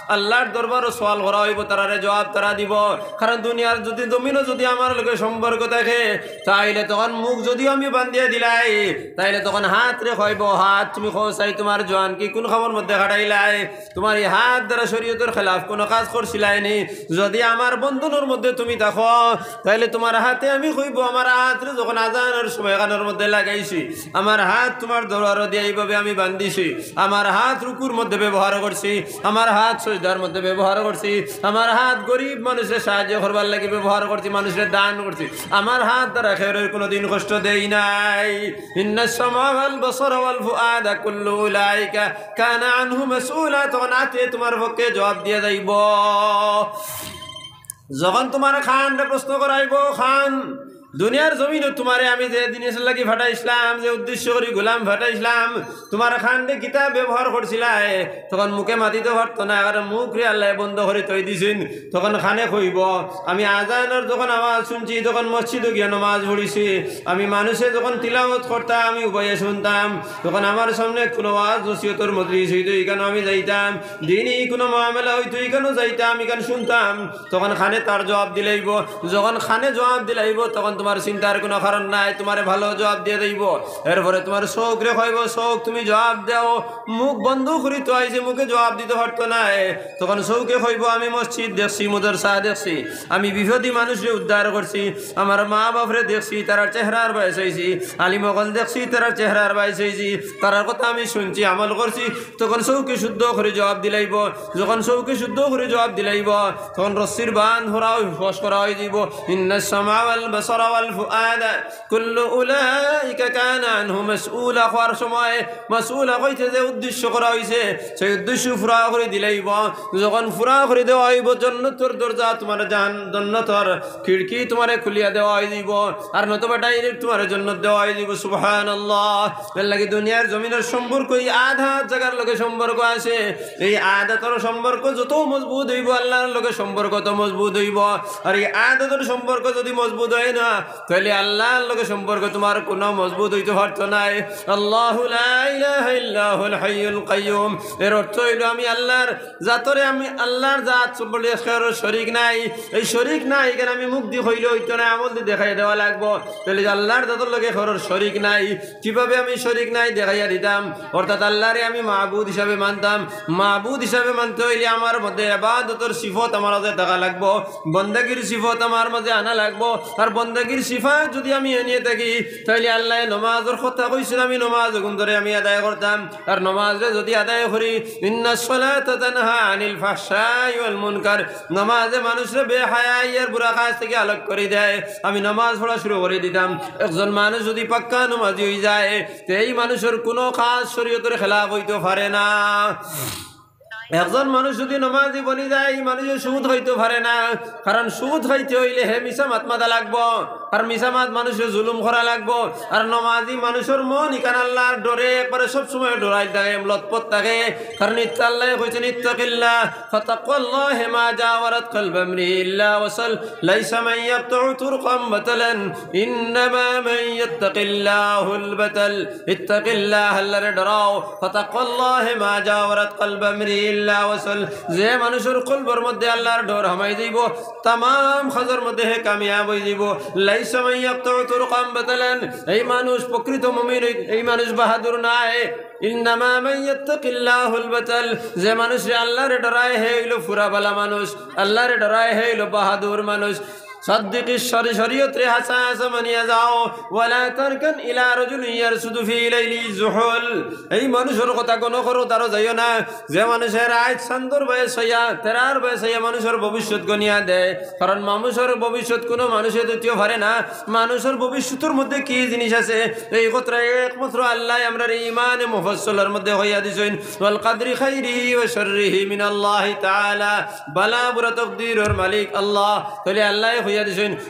আল্লাহর দরবারে সওয়াল করা হইব তারারে জবাব তারা দিব কারণ দুনিয়ার যদি জমিনও যদি আমার লগে সম্পর্ক থাকে তাইলে তখন মুখ যদিও আমি বান্ধিয়া দিলাই তাইলে তখন হাত রে কইব হাত তুমি খোসাই তোমার জোয়ান কি কোন খবর মধ্যে কাটাইলাই তোমার এই হাত দ্বারা শরীয়তের খেলাফ কোনো কাজ করছিলাই নি যদি আমার বন্ধনের মধ্যে তুমি থাকো তাইলে তোমার হাতে আমি কইব আমার হাত রে যখন আজানের এখানের মধ্যে লাগাইছি আমার হাত তোমার দরবার দিয়ে এইভাবে আমি বান্ধিছি আমার হাত রুকুর মধ্যে ব্যবহার করছি আমার হাত সজদার মধ্যে ব্যবহার করছি আমার হাত গরিব মানুষের সাহায্য করবার লাগে ব্যবহার করছি মানুষের দান করছি আমার হাত দ্বারা খেরের কোনোদিন কষ্ট দেই নাই ইন্নাস সামা ওয়াল বাসারা ওয়াল ফুআদা কুল্লু উলাইকা কানা আনহু মাসউলা তখন হাতে তোমার পক্ষে জবাব দিয়ে যাইব যখন তোমার খান প্রশ্ন করাইব খান দুনিয়ার জমিনে তোমারে আমি যে জিনিস লাগি ফাটাইছিলাম যে উদ্দেশ্য করি গোলাম ফাটাইছিলাম তোমার খান্ডে কিতাব ব্যবহার করছিলাই তখন মুখে মাতিতে পারতো না আর মুখ রে আল্লাহ বন্ধ করে থই দিছেন তখন খানে কইব আমি আজানের যখন আওয়াজ শুনছি তখন মসজিদে গিয়ে নামাজ পড়িছি আমি মানুষে যখন তিলাওয়াত করতাম আমি উভয়ে শুনতাম তখন আমার সামনে কোনো ওয়াজ নসিহতের মজলিস হইতো এখানে আমি যাইতাম দিনই কোনো মামলা হইতো এখানেও যাইতাম এখানে শুনতাম তখন খানে তার জবাব দিলাইব যখন খানে জবাব দিলাইব তখন তোমার চিন্তার কোনো কারণ নাই তোমারে ভালো জবাব দিয়ে দেব এরপরে তোমার শোক রে কইব শোক তুমি জবাব দাও মুখ বন্ধ করি তো আইছে মুখে জবাব দিতে পারতো না তখন শোকে কইব আমি মসজিদ দেখছি মাদ্রাসা দেখছি আমি বিপদী মানুষরে উদ্ধার করছি আমার মা বাপরে দেখছি তার চেহারার বয়স হয়েছি আলিমগল দেখছি তার চেহারার বয়স হয়েছি তার কথা আমি শুনছি আমল করছি তখন শোকে শুদ্ধ করে জবাব দিলাইব যখন শোকে শুদ্ধ করে জবাব দিলাইব তখন রস্সির বান ধরাও ফস করা হয়ে যাব ইন্নাস সামা ওয়াল বাসারা ওয়াল ফুআদা কুল্লু উলাইকা কানা আনহু মাসউলা হওয়ার সময় মাসউলা কইতে যে উদ্দেশ্য করা হয়েছে সেই উদ্দেশ্য ফুরা করে দিলাইব যখন ফুরা করে দেওয়া হইব জান্নাতের দরজা তোমার জান্নাতের খিড়কি তোমারে খুলিয়া দেওয়া হয়ে দিব আর নতুবা ডাইরেক্ট তোমার জান্নাত দেওয়া হয়ে দিব সুবহানাল্লাহ এর লাগি দুনিয়ার জমিনের সম্পর্ক এই আধা জায়গার লগে সম্পর্ক আছে এই আদাতর সম্পর্ক যত মজবুত হইব আল্লাহর লগে সম্পর্ক তো মজবুত হইব আর এই আদাতর সম্পর্ক যদি মজবুত হয় না তাহলে আল্লাহর লগে সম্পর্ক তোমার কোনো মজবুত হইতে পারতো না আল্লাহু লা ইলাহা ইল্লাহুল হাইয়ুল কাইয়ুম এর অর্থ হইল আমি আল্লাহর জাতরে আমি আল্লাহর জাত বলে শরীক নাই এই শরীক নাই এখানে আমি মুখ দিয়ে হইলে হইতো না আমল দিয়ে দেখাই দেওয়া লাগবো তাহলে আল্লাহর জাতর লগে খরর শরীক নাই কিভাবে আমি শরীক নাই দেখাইয়া দিতাম অর্থাৎ আল্লাহরে আমি মাহবুদ হিসাবে মানতাম মাহবুদ হিসাবে মানতে হইলে আমার মধ্যে ইবাদতের সিফত আমার মাঝে থাকা লাগবো বন্দেগীর সিফত আমার মাঝে আনা লাগবো আর বন্দেগীর সিফাত যদি আমি এনে থাকি তাহলে আল্লাহ নমাজের কথা কইছেন আমি নমাজ গুণ ধরে আমি আদায় করতাম আর নমাজে যদি আদায় করি ইন্নাস সালাতা তানহা আনিল ফাহশাই ওয়াল মুনকার নমাজে মানুষরে বেহায়াই আর বুরা কাজ থেকে আলোক করে দেয় আমি নমাজ পড়া শুরু করে দিতাম একজন মানুষ যদি পাক্কা নমাজি হয়ে যায় তো এই মানুষের কোনো কাজ শরীয়তের খেলাফ হইতে পারে না একজন মানুষ যদি নমাজি বনি যায় এই মানুষের সুদ হইতে পারে না কারণ সুদ হইতে হইলে হে মিসামাত মাদা লাগবো আর মিসামাত মানুষের জুলুম করা লাগবো আর নমাজি মানুষের মন ইকান আল্লাহর ডরে একবারে সবসময় ডরাই থাকে লতপত থাকে কারণ আল্লাহ কইছেন ইত্তাকিল্লাহ ফাতাকুল্লাহ মা জাওয়ারাত কলব আমরিল্লাহ ওয়াসাল লাইসা মান ইয়াবতু তুরকাম বাতালান ইন্নামা মান ইত্তাকিল্লাহুল বাতাল ইত্তাকিল্লাহ আল্লাহর ডরাও ফাতাকুল্লাহ মা জাওয়ারাত কলব আমরিল্লাহ ইল্লা ওয়াসাল যে মানুষের কলবের মধ্যে আল্লাহর ডর হামাই দিব तमाम খজর মধ্যে হে কামিয়াব হই দিব লাইসা মান ইয়াকতু তুরকাম বাতালান এই মানুষ প্রকৃত মুমিন এই মানুষ বাহাদুর নয় ইন্নামা মান ইয়াত্তাকিল্লাহুল বাতাল যে মানুষ আল্লাহর ডরায় হে হইলো ফুরাবালা মানুষ আল্লাহর ডরায় হে হইলো বাহাদুর মানুষ صدق الشريعة حساس من يزعو ولا تركن إلى رجل يرسد في ليل الزحل এই মানুষের কথা কোনো করো তারও যাইও না যে মানুষের আজ সুন্দর বয়স হইয়া তেরার বয়স হইয়া মানুষের ভবিষ্যৎ গনিয়া দেয় কারণ মানুষের ভবিষ্যৎ কোনো মানুষের দ্বিতীয় পারে না মানুষের ভবিষ্যতের মধ্যে কি জিনিস আছে এই কথা একমাত্র আল্লাহ আমরা ঈমান মুফাসসালের মধ্যে হইয়া দিছেন ওয়াল কদরি খাইরিহি ওয়া শাররিহি মিনাল্লাহি তাআলা বালা বুরা তাকদীরের মালিক আল্লাহ তাহলে আল্লাহ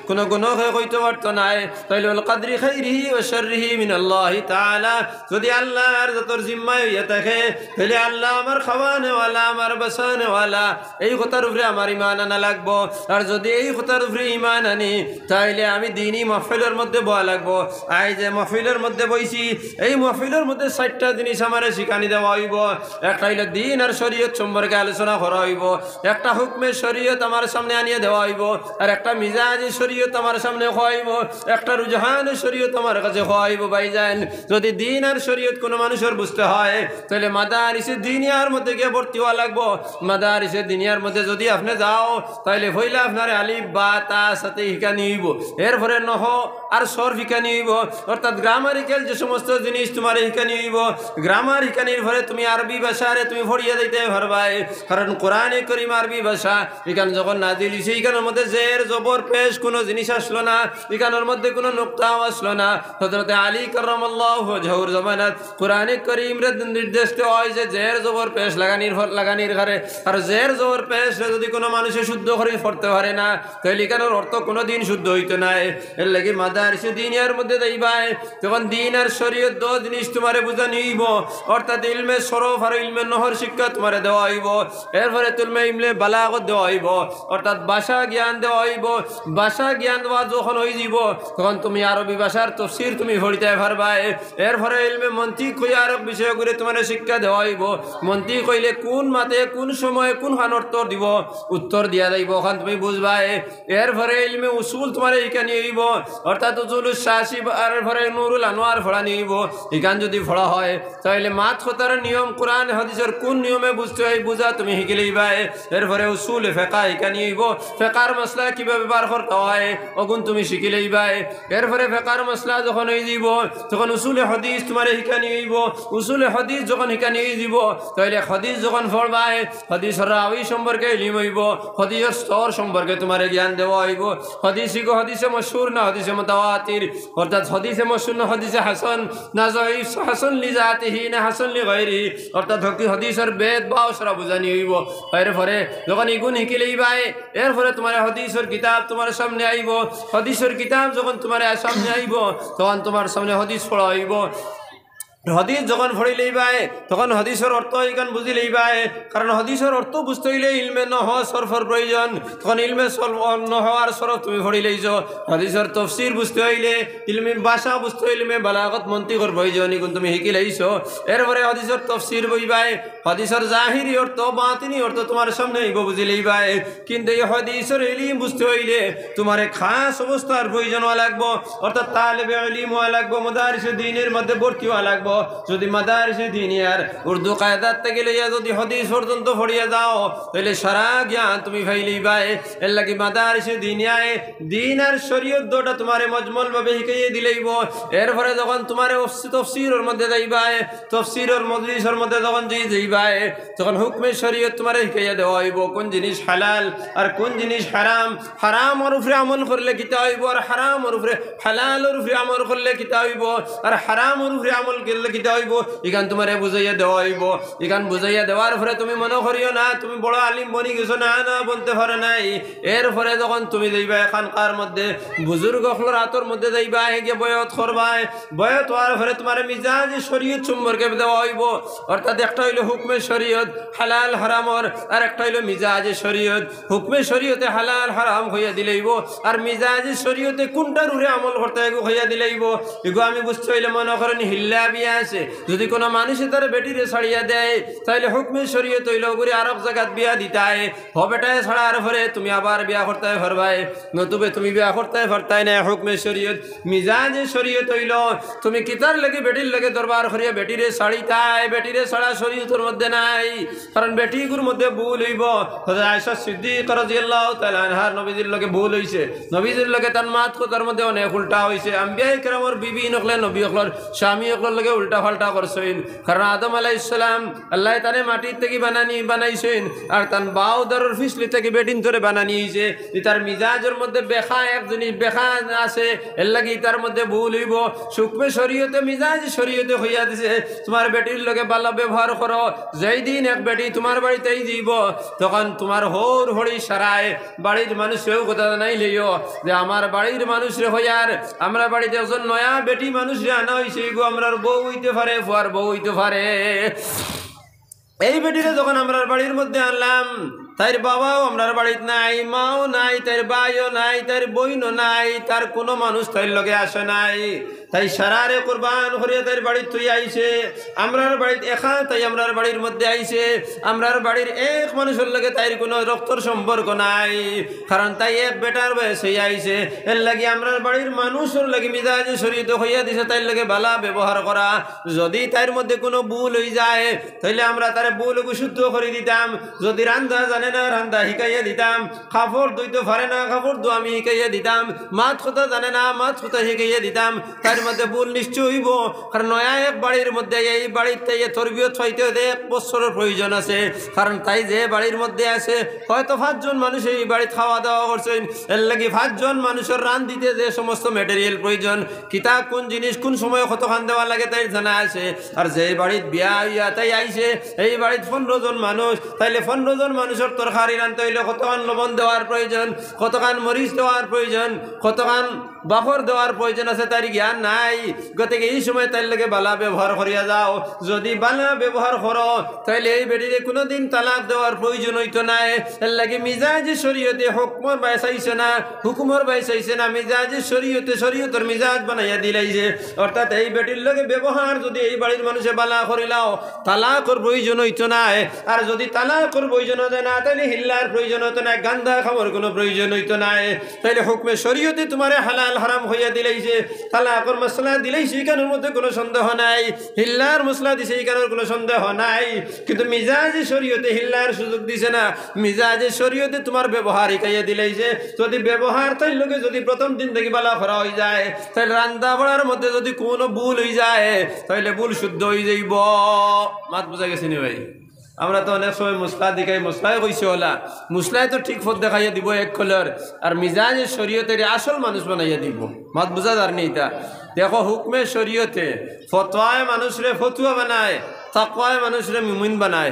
কোন কইতে পারতো নাই তাইলে ওয়াল কদরি খাইরিহি ওয়া শাররিহি মিনাল্লাহি তাআলা যদি আল্লাহর যতর জিম্মা হইয়া থাকে তাহলে আল্লাহ আমার খাওয়ানে ওয়ালা আমার বাসানে ওয়ালা এই কথার উপরে আমার ঈমান আনা লাগবো আর যদি এই কথার উপরে ঈমান আনি তাইলে আমি দ্বীনি মাহফিলের মধ্যে বয়া লাগবো আই যে মাহফিলের মধ্যে বইছি এই মাহফিলের মধ্যে 60টা জিনিস আমারে শিখানি দেওয়া হইব একটা হইল দ্বীন আর শরীয়ত সম্পর্কে আলোচনা করা হইব একটা হুকমে শরীয়ত আমার সামনে আনিয়ে দেওয়া হইব আর একটা মিজাজি শরীয়ত আমার সামনে খাওয়াইব একটা রুজহান শরীয়ত আমার কাছে খাওয়াইব ভাইজান যদি দ্বীন আর শরীয়ত কোনো মানুষের বুঝতে হয় তাহলে মাদারিসে দুনিয়ার মধ্যে গিয়ে ভর্তি হওয়া লাগবো মাদারিসে দুনিয়ার মধ্যে যদি আপনি যাও তাহলে হইলে আপনার আলিফ বা তা সাথে শিখানি হইব এরপরে নহ আর সর শিখানি হইব অর্থাৎ গ্রামারিক্যাল যে সমস্ত জিনিস তোমার শিখানি হইব গ্রামার শিখানির পরে তুমি আরবি ভাষারে তুমি ভরিয়ে দিতে পারবাই কারণ কোরআনে কারীম আরবি ভাষা এখানে যখন নাজিল হইছে এখানের মধ্যে জের জবর পেশ কোনো জিনিস আসলো না এখানের মধ্যে কোনো নুকতাও আসলো না হযরত আলী কারামাল্লাহু ওয়াজহুর জামানাত কোরআনে কারীমের নির্দেশ দেওয়া হয় যে জের জবর পেশ লাগানির ঘরে আর জের জবর পেশ যদি কোনো মানুষে শুদ্ধ করে পড়তে পারে না তাহলে এখানের অর্থ কোনো দিন শুদ্ধ হইতো না এর লাগি মাদারিসে দ্বীনের মধ্যে যাইবাই তখন দ্বীন আর শরীয়ত দো জিনিস তোমারে বুঝানি হইব অর্থাৎ ইলমে সরফ আর ইলমে নহর শিক্ষা তোমারে দেওয়া হইব এরপরে তুমি ইলমে বালাগত দেওয়া হইব অর্থাৎ ভাষা জ্ঞান দেওয়া হইব ভাষা জ্ঞান দেওয়া যখন হয়ে যাব তখন তুমি আরবি ভাষার তাফসীর তুমি পড়তে পারবা এরপরে ইলমে মন্তিক কইয়া আরব বিষয় করে তোমার শিক্ষা দেওয়া হইব মন্তিক কইলে কোন মাতে কোন সময়ে কোন খান উত্তর দিয়া যাইব ওখান তুমি বুঝবা এরপরে ইলমে উসুল তোমার এখানে হইব অর্থাৎ উসুলুস শাসিব আর এরপরে নুরুল আনোয়ার পড়া নিব এখান যদি পড়া হয় তাহলে মাত কথার নিয়ম কোরআন হাদিসের কোন নিয়মে বুঝতে হয় বুঝা তুমি শিখে লইবা এরপরে উসুল ফিকহ এখানে হইব ফিকহর মাসলা কিভাবে বার করতে হয় ওগুন তুমি শিখে লইবা এরপরে ফিকহর মাসলা যখন হই যাব তখন উসুল হাদিস তোমার এখানে হইব উসুল হাদিস যখন এখানে হই যাব তাহলে হাদিস যখন পড়বা হাদিসের রাবি সম্পর্কে ইলম হইব হাদিসের স্তর সম্পর্কে তোমার জ্ঞান দেওয়া হইব হাদিসে মশহুর না হাদিসে মুতাওয়াতির অর্থাৎ হাদিসে মশহুর না হাদিসে হাসান না যায়িফ হাসান লিজাতিহি না হাসান লিগাইরিহি অর্থাৎ হাদিসের বেদ বাও সরা বুঝানি হইব এরপরে যখন ইগুন শিখে লইবা এরপরে তোমার হাদিসের কিতাব তোমার সামনে আইব হাদিসের কিতাব যখন তোমার সামনে আইব তখন তোমার সামনে হাদিস পড়া হইব হাদিস যখন পড়ি লইবা তখন হাদিসের অর্থ এখান বুঝি লইবা কারণ হাদিসের অর্থ বুঝতে হইলে ইলমে নহ সরফর প্রয়োজন তখন ইলমে নহ আর সরফ তুমি পড়ি লইছ হাদিসের তাফসীর বুঝতে হইলে ইলমে ভাষা বুঝতে হইলে বালাগত মন্তিকর প্রয়োজন এগুন তুমি শিখি লইছ এরপরে হাদিসের তাফসীর বইবা হাদিসের জাহিরি অর্থ বাতিনি অর্থ তোমার সামনে আইব বুঝি লইবা কিন্তু এই হাদিসের ইলম বুঝতে হইলে তোমার খাস অবস্থার প্রয়োজন হওয়া লাগবো অর্থাৎ তালেবে ইলম হওয়া লাগবো মাদারিসে দ্বীনের মধ্যে ভর্তি হওয়া লাগবো যদি মাদারিসে দ্বীনিয়ার উর্দু কায়দাত থেকে লইয়া যদি হাদিস পর্যন্ত পড়িয়া যাও তাহলে সারা জ্ঞান তুমি পাইলেইবা এর লাগি মাদারিসে দ্বীনিয়ায় দ্বীন আর শরীয়ত দুটো তোমারে মজমল ভাবে শিখাইয়ে দিলেইব এরপরে যখন তোমারে তাফসীরের মধ্যে যাইবা তাফসীরের মজলিসের মধ্যে যখন যাইবা তখন হুকমে শরীয়ত তোমারে শিখাইয়া দেওয়া হইব কোন জিনিস হালাল আর কোন জিনিস হারাম হারামের উপরে আমল করলে কিতা হইব আর হারামের উপরে হালালের উপরে আমল করলে কিতা হইব আর হারামের উপরে আমল করলে কিতা হইব এখান তোমারে বুঝাইয়া দেওয়া হইব এখান বুঝাইয়া দেওয়ার পরে তুমি মনে করিও না তুমি বড় আলিম বনি গেছো না না বলতে পারে নাই এরপরে যখন তুমি যাইবা এখানকার মধ্যে বুজুর্গ হলর হাতর মধ্যে যাইবা গিয়ে বয়ত করবা বয়ত হওয়ার পরে তোমার মিজাজ শরীয়ত সম্পর্কে দেওয়া হইব অর্থাৎ একটা হইল হুকমে শরীয়ত হালাল হারামর আর একটা হইল মিজাজ শরীয়ত হুকমে শরীয়তে হালাল হারাম হইয়া দিলেইব আর মিজাজ শরীয়তে কোনটার উপরে আমল করতে হইয়া দিলেইব এগো আমি বুঝতে হইলে মনে করেন হিল্লা ছাড়িয়া আছে যদি কোনো মানুষে তার বেটিরে ছাড়িয়া দেয় তাহলে হুকমে শরীয়ত হইল করে আরব জায়গাত বিয়া দিতায় হবেটায় ছাড়ার পরে তুমি আবার বিয়া করতে পারবাই নতুবে তুমি বিয়া করতে পারতাই না হুকমে শরীয়ত মিজাজে শরীয়ত হইল তুমি কিতার লাগে বেটির লাগে দরবার করিয়া বেটিরে ছাড়িতাই বেটিরে ছাড়া শরীয়তের মধ্যে নাই কারণ বেটিগুর মধ্যে ভুল হইব হযরত আয়েশা সিদ্দিকা রাদিয়াল্লাহু তাআলা আনহার নবীজির লগে ভুল হইছে নবীজির লগে তার মাত কথার মধ্যে অনেক উল্টা হইছে আম্বিয়ায়ে কেরামের বিবি নকলে নবী হকলর স্বামী হকলর লগে উল্টা পাল্টা করছেন কারণ আদম আলাইহিস সালাম আল্লাহ তারে মাটি থেকে বানাইছেন আর তার বাউ দরর ফিসলি থেকে বেটিন ধরে বানানি হইছে তার মিজাজের মধ্যে বেখা এক জিনিস বেখা আছে এর লাগি তার মধ্যে ভুল হইব হুকমে শরীয়তে মিজাজ শরীয়তে হইয়া দিছে তোমার বেটির লগে ভালো ব্যবহার করো যেই দিন এক বেটি তোমার বাড়িতেই দিব তখন তোমার হোর হড়ি সারায় বাড়ির মানুষেও কথা নাই লইও যে আমার বাড়ির মানুষরে হইয়ার আমরা বাড়িতে একজন নয়া বেটি মানুষরে আনা হইছে গো আমরার বউ হইতে পারে ফুয়ার বউ হইতে পারে এই বেটিরে যখন আমরা বাড়ির মধ্যে আনলাম তার বাবাও আমরার বাড়িতে নাই মাও নাই তার ভাইও নাই তার বইনও নাই তার কোনো মানুষ তার লগে আসে নাই তাই সারারে কুরবান করিয়া তার বাড়িতে তুই আইছে আমরার বাড়িতে একা তাই আমরার বাড়ির মধ্যে আইছে আমরার বাড়ির এক মানুষের লগে তাই কোনো রক্তর সম্পর্ক নাই কারণ তাই এক বেটার বয়সে আইছে এর লাগি আমরার বাড়ির মানুষের লাগি মিজাজে শরীয়ত হইয়া দিছে তাই লগে ভালো ব্যবহার করা যদি তার মধ্যে কোনো ভুল হয়ে যায় তাহলে আমরা তার ভুল শুদ্ধ করে দিতাম যদি রান্ধা জানে না রান্ধা শিখাইয়া দিতাম কাপড় ধুইতে পারে না কাপড় ধোয়া আমি শিখাইয়া দিতাম মাছ কথা জানে না মাছ কথা শিখাইয়া দিতাম তার মধ্যে ভুল নিশ্চয় হইব কারণ নয়া এক বাড়ির মধ্যে এই বাড়িতে তরবিয়ত হইতে 1 বছরের প্রয়োজন আছে কারণ তাই যে বাড়ির মধ্যে আছে হয়তো 5 জন মানুষ এই বাড়ি খাওয়া দাওয়া করছেন এর লাগি 5 জন মানুষের রান দিতে যে সমস্ত ম্যাটেরিয়াল প্রয়োজন কিতা কোন জিনিস কোন সময় কতখান দেওয়া লাগে তাই জানা আছে আর যে বাড়ির বিয়া হইয়া তাই আইছে এই বাড়িতে 15 জন মানুষ তাইলে 15 জন মানুষের তরকারি রানতে হইলে কতখান লবণ দেওয়ার প্রয়োজন কতখান মরিচ দেওয়ার প্রয়োজন কতখান বাফর দেওয়ার প্রয়োজন আছে তার জ্ঞান নাই গতিকে এই সময় তার লাগে বালা ব্যবহার করিয়া যাও যদি বালা ব্যবহার করো তাহলে এই বেটিরে কোনোদিন তালাক দেওয়ার প্রয়োজন হইতো নাই এর লাগে মিজাজ শরীয়তে হুকমর বাইসাইছে না হুকুমর বাইসাইছে না মিজাজ শরীয়তে শরীয়তের মিজাজ বানাইয়া দিলাইছে অর্থাৎ এই বেটির লগে ব্যবহার যদি এই বাড়ির মানুষে বালা করিলাও তালাকর প্রয়োজন হইতো নাই আর যদি তালাকর প্রয়োজন হতো না তাহলে হিল্লার প্রয়োজন হতো না গান্দা খাবার কোনো প্রয়োজন হইতো নাই তাহলে হুকমে শরীয়তে তোমারে হালাল হারাম হইয়া দিলাইছে তালাকর মশলা দিলাইছে এখানের মধ্যে কোনো সন্দেহ নাই হিল্লার মশলা দিছে এখানের কোনো সন্দেহ নাই কিন্তু মিজাজে শরীয়তে হিল্লার সুযোগ দিছে না মিজাজে শরীয়তে তোমার ব্যবহার শিখাইয়া দিলাইছে যদি ব্যবহার তাই লোকে যদি প্রথম দিন থেকে বালা করা হয়ে যায় তাহলে রান্না বাড়ার মধ্যে যদি কোনো ভুল হয়ে যায় তাহলে ভুল শুদ্ধ হয়ে যাইব মাত বোঝা গেছে নি ভাই আমরা তো অনেক সময় মশলা দেখাই মশলাই কইছে ওলা মশলাই তো ঠিক পথ দেখাইয়া দিব এক কলর আর মিজাজে শরীয়তের আসল মানুষ বানাইয়া দিব মাত বোঝা যার নেই তা দেখো হুকমে শরীয়তে ফতোয়ায় মানুষরে ফতুয়া বানায় তাকওয়ায় মানুষরে মুমিন বানায়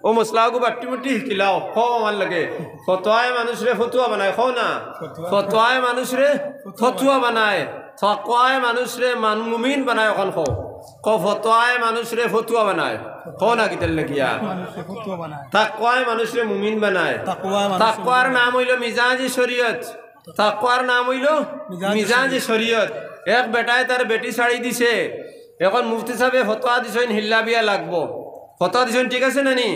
ও মশলাগু বাট্টি মুটি শিকিলাও খো আমার লাগে ফতোয়ায় মানুষরে ফতুয়া বানায় খো না ফতোয়ায় মানুষরে ফতুয়া বানায় তাকওয়ায় মানুষরে মুমিন বানায় এখন খো ফতোয়ায় মানুষরে ফতুয়া বানায় খো না কিতাল লাগিয়া তাকওয়ায় মানুষরে মুমিন বানায় তাকওয়ার নাম হইল মিজাজি শরীয়ত তাকওয়ার নাম হইল মিজাজি শরীয়ত এক বেটায় তার বেটি ছাড়ি দিছে এখন মুফতি সাহেবে ফতোয়া দিছেন হিল্লা বিয়া লাগবো ফতোয়া দিছেন ঠিক আছে না নি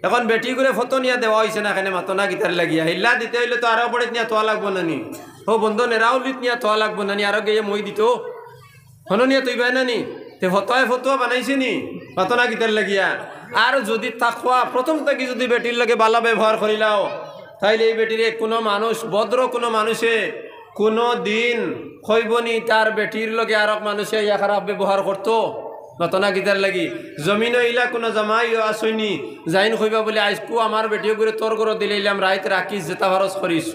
এখন বেটি করে ফটো নিয়ে দেওয়া হয়েছে না এখানে মাতো না গিটার লাগিয়া হিল্লা দিতে হইলে তো আরো পড়ে নিয়ে তোয়া লাগবো না নি ও বন্ধু নেরাউলিত নিয়ে তোয়া লাগবো না নি আরো গিয়ে মই দিত হনো নিয়ে তুই পাই না নি তে ফতোয়া বানাইছে নি মাতো না গিটার লাগিয়া আর যদি তাকওয়া প্রথম থেকে যদি বেটির লাগে ভালো ব্যবহার করিলাও তাইলে এই বেটির কোনো মানুষ ভদ্র কোনো মানুষে কোনো দিন কইবনি তার বেটির লগে আর মানুষে ইয়া খারাপ ব্যবহার করতো নতনা গীতার লাগি জমিন ইলা কোনো জামাইও আসইনি যাইন কইবা বলে আজকু আমার বেটিও করে তোর করে দিলাম রাইত রাখিস যেটা খরচ করিস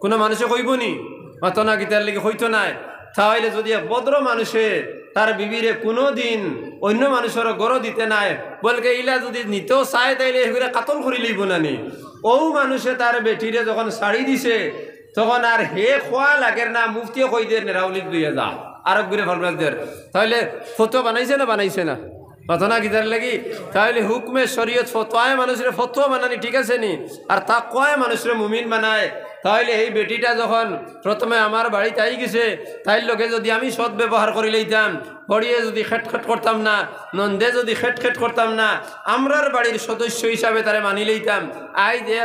কোনো মানুষে কইবনি নতনা গীতার লাগি হইতো নাই তাহলে যদি ভদ্র মানুষে তার বিবিরে কোনো দিন অন্য মানুষের গড় দিতে নাই বলকে ইলা যদি নিতেও চায় তাইলে এগুলো কাতল করি লইব নানি ও মানুষে তার বেটিরে যখন শাড়ি দিছে তখন আর হে খোয়া লাগের না মুফতিও কই দের নেরাউলিক দুইয়া যা আরব ঘুরে ফরমাস দের তাহলে ফটো বানাইছে না কথা কিতার লাগি তাহলে হুকমে শরীয়ত ফতোয়ায় মানুষের ফতোয়া বানানি ঠিক আছে নি আর তাকওয়ায় মানুষের মুমিন বানায় তাহলে এই বেটিটা যখন প্রথমে আমার বাড়িতে আই গেছে তাই লোকে যদি আমি সৎ ব্যবহার করে লইতাম পড়িয়ে যদি খেটখেট করতাম না নন্দে যদি খেটখেট করতাম না আমরার বাড়ির সদস্য হিসাবে তারে মানি লইতাম আই যে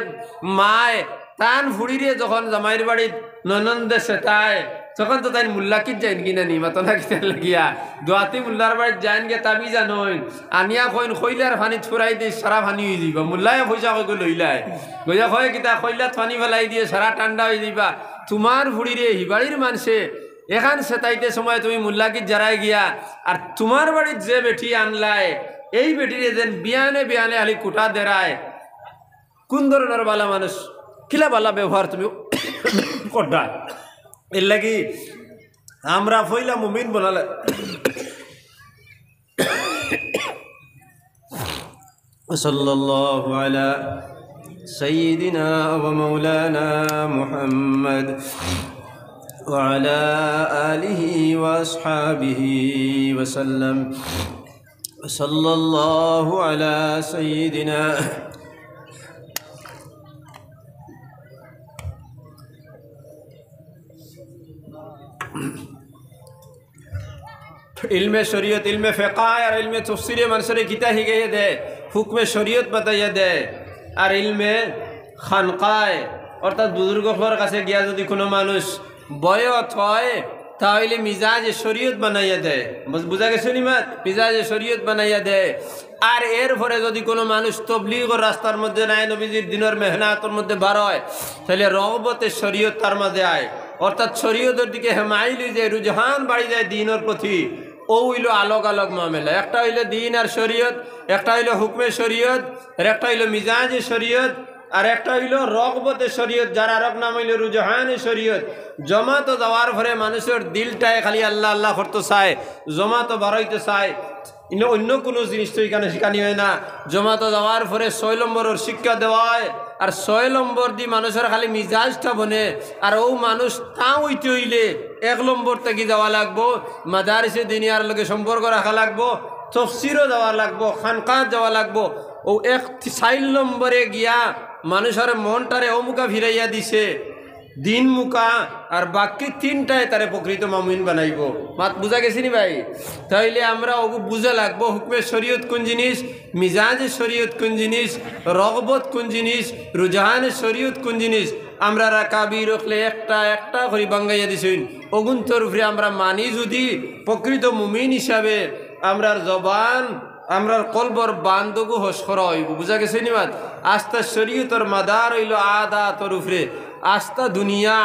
মায় তান ফুড়িরে যখন জামাইয়ের বাড়ির ননন্দে সেটায় তখন তো তাই মুল্লাকিত যাইন কিনা নি মাতনা কিতার লাগিয়া দোয়াতি মুল্লার বাড়িত যাইন গে তাবি জানইন আনিয়া কইন খইলার পানি ছুরাই দিয়ে সারা পানি হয়ে যাবা মুল্লায় পয়সা কই লইলাই গইয়া কয় কিতা খইলাত পানি ফেলাই দিয়ে সারা ঠান্ডা হয়ে যাবা তোমার ফুড়িরে হিবাড়ির মানুষে এখান সেটাইতে সময় তুমি মুল্লাকিত জারাই গিয়া আর তোমার বাড়ির যে বেটি আনলায় এই বেটিরে যেন বিয়ানে বিয়ানে আলি কুটা দেরায় কোন ধরনের বালা মানুষ কিলা বালা ব্যবহার তুমি করডা এর লাগি আমরা ফইলা মুমিন বনালে সাল্লাল্লাহু আলা সাইয়্যিদিনা ওয়া মাওলানা মুহাম্মদ ওয়া আলা আলিহি ওয়া আসহাবিহি ওয়া সাল্লাম সাল্লাল্লাহু আলা সাইয়্যিদিনা इल्मे शरीयत इल्मे फ़िक़ह और इल्मे तफसीर मनसरे किता ही गए दे हुक्म शरीयत बताइए दे और इल्मे खानकाय अर्थात बुजुर्गों काছে গিয়া যদি কোনো মানুষ বয়স হয় তাহলে মিজাজ শরীয়ত বানাইয়া দেয় বুঝা গেছে নি মাত মিজাজ শরীয়ত বানাইয়া দেয় আর এর পরে যদি কোনো মানুষ তবলিগের রাস্তার মধ্যে নাই নবীজির দিনের মেহনতের মধ্যে বার হয় তাহলে রগবতে শরীয়ত তার মধ্যে আয় অর্থাৎ শরীয়তের দিকে হেমাইলি যে রুজহান বাড়ি যায় দ্বীনের প্রতি ও হইল আলোক আলোক মামলা একটা হইল দ্বীন আর শরীয়ত একটা হইল হুকমে শরীয়ত আর একটা হইল মিজাজে শরীয়ত আর একটা হইল রগবতে শরীয়ত যার আরেক নাম হইল রুজহানে শরীয়ত জমাতো যাওয়ার পরে মানুষের দিলটায় খালি আল্লাহ আল্লাহ করতে চায় জমাতো বাড়াইতে চায় অন্য কোনো জিনিস তো এখানে শেখানি হয় না জমাতো যাওয়ার পরে 6 নম্বরের শিক্ষা দেওয়া হয় আর 6 নম্বর দিয়ে মানুষের খালি মিজাজটা বনে আর ও মানুষ তা হইতে হইলে 1 নম্বর থেকে যাওয়া লাগবো মাদারিসে দিনিয়ার লগে সম্পর্ক রাখা লাগবো তফসিরও যাওয়া লাগবো খানকাত যাওয়া লাগবো ও 4 নম্বরে গিয়া মানুষের মনটারে অমুকা ফিরাইয়া দিছে দিন মুকা আর বাকি 3টায় তারে প্রকৃত মুমিন বানাইব মাত বুঝা গেছি নি ভাই তাইলে আমরা ওগু বুঝা লাগবো হুকমে শরীয়ত কোন জিনিস মিজাজে শরীয়ত কোন জিনিস রগবত কোন জিনিস রুজহানে শরীয়ত কোন জিনিস আমরা রাকাবি রখলে একটা করে বাঙ্গাইয়া দিছেন ওগুন তরফে আমরা মানি যদি প্রকৃত মুমিন হিসাবে আমরার জবান আমরার কলবর বান্দগু হস করা হইব বুঝা গেছে নি মাত আস্তা শরীয়তর মাদার হইল আদা তরফে আস্তা দুনিয়া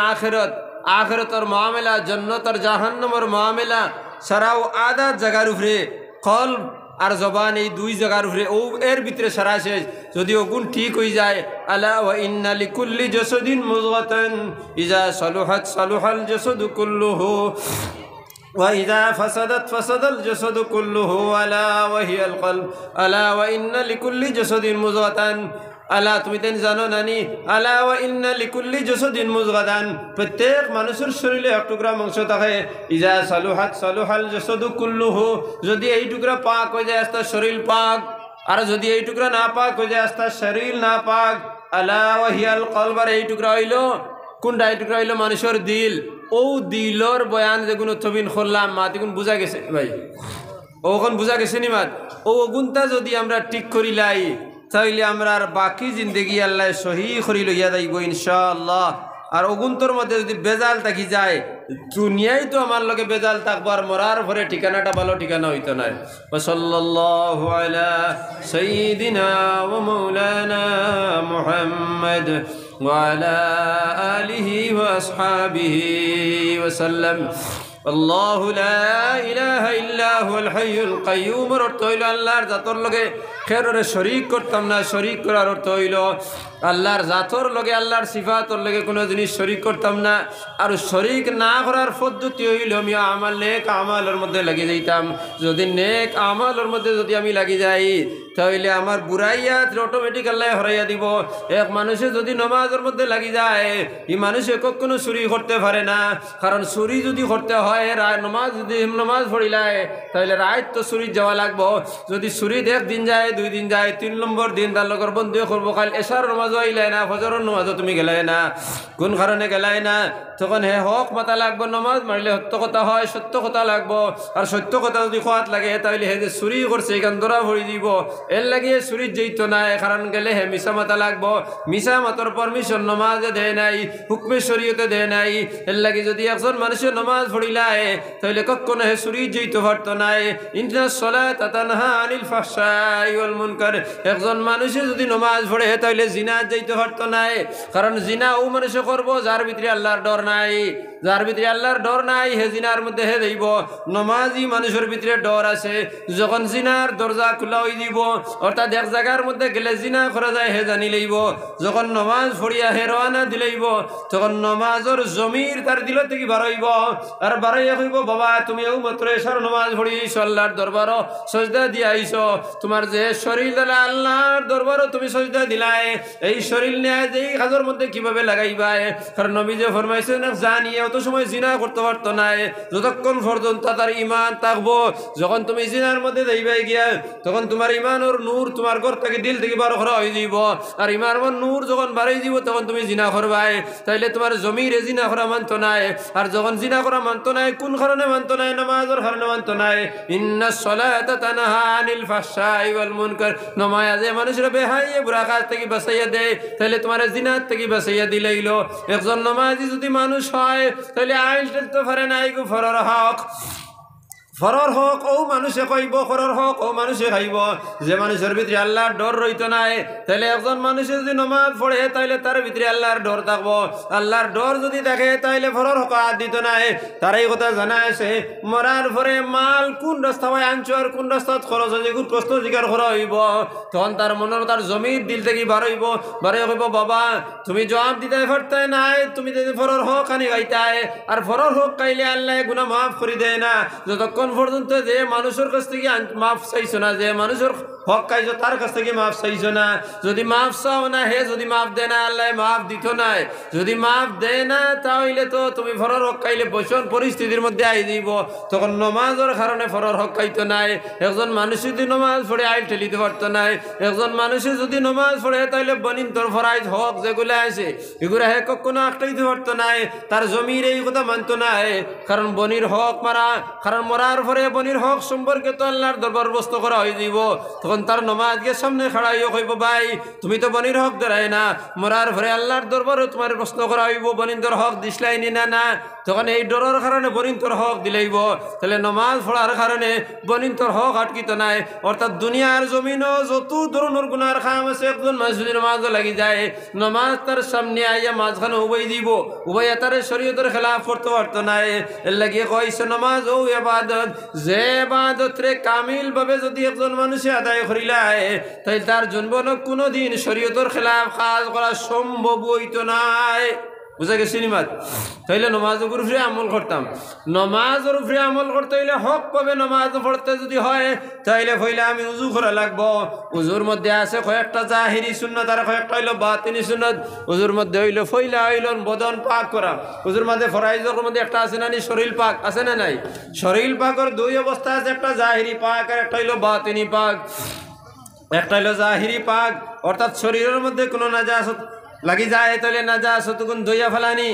আখেরতর মামলা জন্নতর জাহান্নামের মামলা সারাও আদা জায়গার উপরে কলব আর জবান এই 2 জায়গার উপরে ও এর ভিতরে সারা শেষ যদি ওগুন ঠিক হয়ে যায় আলা ওয়া ইন্না লিকুল্লি জাসাদিন মুযগাতান ইজা সালুহাত সালুহাল জাসাদু কুল্লুহু ওয়া ইজা ফাসাদাত ফাসাদাল জাসাদু কুল্লুহু আলা ওয়া হিয়াল কলব আলা ওয়া ইন্না লিকুল্লি জাসাদিন মুযগাতান আলা তুমি তেন জানো নানি আলা ওয়া ইন্না লিকুল্লি জাসাদিন মুযগাদান প্রত্যেক মানুষের শরীরে এক টুকরা মাংস থাকে ইজা সালুহাত সালুহাল জাসাদু কুল্লুহু যদি এই টুকরা পাক হয়ে যায় আস্তা শরীর পাক আর যদি এই টুকরা না পাক হয়ে যায় আস্তা শরীর না পাক আলা ওয়া হিয়াল কলব আর এই টুকরা হইল কোনটা এই টুকরা হইল মানুষের দিল ও দিলর বয়ান যেগুলো তবিন করলাম মাতিগুন বুঝা গেছে ভাই ওখন বুঝা গেছে নি মাত ও গুণটা যদি আমরা ঠিক করিলাই তাইলে আমরা আর বাকি জিন্দগি আল্লাহ সহি করি লইয়া যাইব ইনশাআল্লাহ আর অগুন্তর মধ্যে যদি বেজাল থাকি যায় দুনিয়ায় তো আমার লগে বেজাল থাকবো আর মরার পরে ঠিকানাটা ভালো ঠিকানা হইতো না সাল্লাল্লাহু আলা সাইয়্যিদিনা ওয়া মাওলানা মুহাম্মদ ওয়া আলা আলিহি ওয়া আসহাবিহি ওয়া সাল্লাম আল্লাহু লা ইলাহা ইল্লা হুয়াল হাইয়ুল কাইয়্যুম অর্থ হইল আল্লাহর জাতর লগে খেররে শরীক করতাম না শরীক করার অর্থ হইল আল্লাহর জাতর লগে আল্লাহর সিফাতর লগে কোনো জিনিস শরীক করতাম না আর শরীক না করার পদ্ধতি হইল আমি আমার নেক আমালের মধ্যে লাগি যাইতাম যদি নেক আমালের মধ্যে যদি আমি লাগি যাই তাহলে আমার বুড়াইয়াত অটোমেটিক আল্লাহ হরাইয়া দিব এক মানুষে যদি নামাজের মধ্যে লাগি যায় এই মানুষে কখনো চুরি করতে পারে না কারণ চুরি যদি করতে হয় হয় নমাজ পড়িলায় তাহলে রাত তো চুরিত যাওয়া লাগবো। যদি চুরিত একদিন যায় 2 দিন যায় 3 নম্বর দিন তার লগর বন্ধু করবো কাল এশার নমাজও আইলাই না ফজরের নমাজও তুমি গেলাই না কোন কারণে গেলাই না তখন হে হক মাতা লাগবো। নমাজ মারলে সত্য কথা হয় সত্য কথা লাগবো আর সত্য কথা যদি খোয়াত লাগে তাহলে হে যে চুরি করছে এখান ধরা ভরি দিব এর লাগিয়ে চুরিত যেত না কারণ গেলে হে মিশা মাতা লাগবো। মিশা মাতার পারমিশন নমাজে দেয় নাই হুকমে শরীয়তে দেয় নাই এর লাগে যদি একজন মানুষের নমাজ পড়িলায় তাহলে কখনো হে চুরি যেত পারতো নাই। ইন্না সলাতা তানহা আনিল ফাহশাই ওয়াল মুনকার একজন মানুষে যদি নমাজ পড়ে তাহলে জিনা যাইতে পারতো নাই কারণ জিনা ও মানুষে করবো যার ভিতরে আল্লাহর ডর নাই। যার ভিতরে আল্লাহর ডর নাই হে জিনার মধ্যে হে দেব। নমাজি মানুষের ভিতরে ডর আছে যখন জিনার দরজা খোলা হয়ে দিব অর্থাৎ এক জায়গার মধ্যে গেলে জিনা করা যায় হে জানি লইব। যখন নমাজ পড়িয়া হে রওনা দিলাইব তখন নমাজের জমির তার দিল থেকে বাড়াইব আর বাড়াইয়া কইব বাবা তুমি মাত্র এসার নমাজ পড়িয়েছ আল্লাহর দরবার সজদা দিয়ে আইছ তোমার যে শরীর দিলা আল্লাহর দরবার তুমি সজদা দিলাই এই শরীর নিয়ে এই কাজের মধ্যে কিভাবে লাগাইবাই কারণ নবী যে ফরমাইছেন জানিয়ে অত সময় জিনা করতে পারতো না যতক্ষণ পর্যন্ত তার ইমান থাকবো। যখন তুমি জিনার মধ্যে যাইবাই গিয়া তখন তোমার ইমানের নূর তোমার ঘর থেকে দিল থেকে বার করা হয়ে যাব আর ইমানের নূর যখন বাড়াই দিব তখন তুমি জিনা করবাই তাইলে তোমার জমিরে জিনা করা মানতো নাই। আর যখন জিনা করা মানতো নাই কোন কারণে মানতো নাই নামাজের কারণে মানতো নাই। ইন্নাস সালাতা তানহা আনিল ফাহশাই ওয়াল মুনকার নমাজে মানুষের বেহাইয়ে বুরা কাজ থেকে বাঁচাইয়া দেয় তাহলে তোমার জিনাত থেকে বাঁচাইয়া দিলাইলো। একজন নমাজি যদি মানুষ হয় তাহলে আইল তো পারে নাই গো ফরর হক ফরর হক ও মানুষে কইব ফরর হক ও মানুষে খাইব যে মানুষের ভিতরে আল্লাহর ডর রইতো নাই তাহলে একজন মানুষে যদি নমাজ পড়ে তাহলে তার ভিতরে আল্লাহর ডর থাকবো। আল্লাহর ডর যদি দেখে তাহলে ফরর হক হাত দিত নাই। তার এই কথা জানা আছে মরার পরে মাল কোন রাস্তা হয় আনছো আর কোন রাস্তা খরচ হয়েছে কোন প্রশ্ন জিজ্ঞাসা করা হইব তখন তার মনের তার জমির দিল থেকে বার হইব বারে কইব বাবা তুমি জবাব দিতে পারতে নাই তুমি যদি ফরর হক আনি গাইতাই আর ফরর হক খাইলে আল্লাহ গুনাহ মাফ করে দেয় না। যতক্ষণ পর্যন্ত যে মানুষের কাছ থেকে মাফ চাইছো না যে মানুষের হক খাইছো তার কাছ থেকে মাফ চাইছো না যদি মাফ চাও না হে যদি মাফ দেয় না আল্লাহ মাফ দিত নাই। যদি মাফ দেয় না তাহলে তো তুমি ফরর হক খাইলে বৈষণ পরিস্থিতির মধ্যে আই দিব তখন নমাজের কারণে ফরর হক খাইতো নাই। একজন মানুষ যদি নমাজ পড়ে আইল ঠেলিতে পারতো নাই। একজন মানুষে যদি নমাজ পড়ে তাহলে বনিন তোর ফরাইজ হক যেগুলো আছে এগুলো হে কখনো আটকাইতে পারতো নাই। তার জমির এই কথা মানতো নাই কারণ বনির হক মারা কারণ মরার পরে বনির হক সম্পর্কে তো আল্লাহর দরবার বস্তু করা হয়ে যাব তখন তার নমাজকে সামনে খাড়াইও কইব ভাই তুমি তো বনির হক ধরাই না মরার পরে আল্লাহর দরবারও তোমার প্রশ্ন করা হইব বনিন তোর হক দিসলাই নি না না তখন এই ডরের কারণে বনিন তোর হক দিলাইব তাহলে নমাজ পড়ার কারণে বনিন তোর হক আটকিত নাই। অর্থাৎ দুনিয়ার জমিনও যত ধরনের গুনার কাম আছে একজন মানুষ যদি নমাজও লাগি যায় নমাজ তার সামনে আইয়া মাঝখানে উবাই দিব উবাই তার শরীয়তের খেলাফ করতে পারতো না। এর লাগিয়ে কইছে নমাজ ও ইবাদত যে ইবাদত রে কামিল ভাবে যদি একজন মানুষে আদায় করিলায় তাই তার জন্মন কোনোদিন শরীয়তের খেলাফ কাজ করা সম্ভব হইতো নাই। বুঝা গেছি নিমাত তাইলে নমাজের উপরে আমল করতাম নমাজের উপরে আমল করতে হইলে হক পাবে নমাজ পড়তে যদি হয় তাইলে হইলে আমি উজু করা লাগবো। উজুর মধ্যে আছে কয়েকটা জাহিরি সুন্নত আর কয়েকটা হইলো বাতিনি সুন্নত। উজুর মধ্যে হইলো ফইলা হইল বদন পাক করা। উজুর মধ্যে ফরাইজের মধ্যে একটা আছে না শরীর পাক আছে না নাই শরীর পাকের দুই অবস্থা আছে একটা জাহিরি পাক আর একটা হইলো বাতিনি পাক। একটা হইলো জাহিরি পাক অর্থাৎ শরীরের মধ্যে কোনো নাজাসত লাগি যায় তাহলে নাজাসত কোন দইয়া ফেলানি।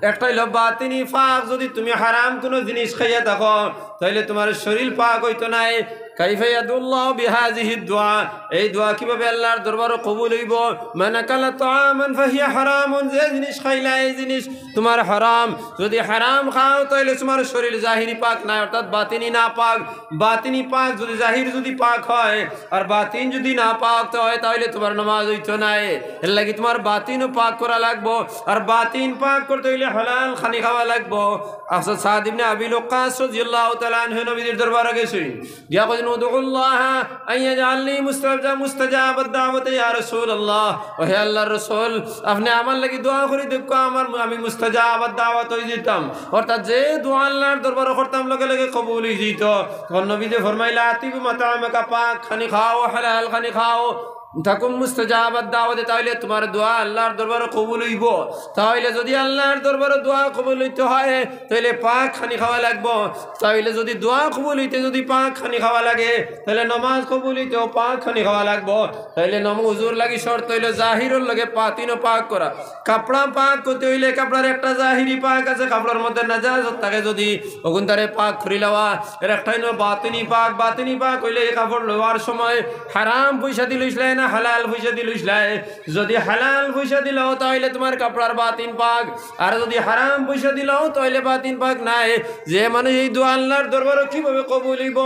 একটা হইলো বাতিনি পাক যদি তুমি হারাম কোনো জিনিস খাইয়া থাকো তাহলে তোমার শরীর পাক হইতো নাই। কাইফা ইয়াদুল্লাহু বিহাযিহি দুআ এই দোয়া কিভাবে আল্লাহর দরবারে কবুল হইব মান আকালা তাআমান ফাহিয়া হারামুন যে জিনিস খাইলা এই জিনিস তোমার হারাম যদি হারাম খাও তাহলে তোমার শরীর জাহিরি পাক না অর্থাৎ বাতিনি না পাক। বাতিনি পাক যদি জাহির যদি পাক হয় আর বাতিন যদি না পাক হয় তাহলে তোমার নামাজ হইতো না। এর লাগি তোমার বাতিনও পাক করা লাগবো আর বাতিন পাক করতে হইলে হালাল খানি খাওয়া লাগবো। আফসাদ সাদ ইবনে আবি ওয়াক্কাস রাদিয়াল্লাহু তাআলা আনহু নবীর দরবারে গেছেন গিয়া কইলেন উদুল্লাহ আন ইয়াজআলনি মুস্তাজাবাদ দাওয়াত ইয়া রাসূলুল্লাহ ও হে আল্লাহর রাসূল আপনি আমার লাগি দোয়া করি দেখো আমি মুস্তাজাবাদ দাওয়াত হই যেতাম অর্থাৎ যে দোয়া আল্লাহর দরবারে করতাম লগে লগে কবুল হই যেত। তখন নবী যে ফরমাইলা আতিবু মাতামাকা পাক খানি খাও হালাল খানি খাও থাকুম মুস্তাজাবাদ দাওয়াতে, তাহলে তোমার দোয়া আল্লাহর দরবারে কবুল হইব। তাহলে যদি আল্লাহর দরবারে দোয়া কবুল হইতে হয় তাহলে পাক খানি খাওয়া লাগবো। তাহলে যদি দোয়া কবুল হইতে যদি পাক খানি খাওয়া লাগে তাহলে নমাজ কবুল হইতেও পাক খানি খাওয়া লাগবো। তাহলে হুজুর লাগি শর্ত হইলে জাহিরুর লাগে পাতিনও পাক করা। কাপড়া পাক করতে হইলে কাপড়ার একটা জাহিরি পাক আছে, কাপড়ার মধ্যে নাজাজত থাকে যদি ওগুন তারে পাক করি লওয়া। এর একটাই বাতিনি পাক। বাতিনি পাক হইলে এই কাপড় লওয়ার সময় হারাম পয়সা দিল ইসলাই না হালাল পয়সা দিল ইসলাই। যদি হালাল পয়সা দিল তাহলে তোমার কাপড়ার বাতিন পাক, আর যদি হারাম পয়সা দিল তাহলে বাতিন পাক নাই। যে মানুষ এই দোয়া আল্লাহর দরবারে কিভাবে কবুল হইব?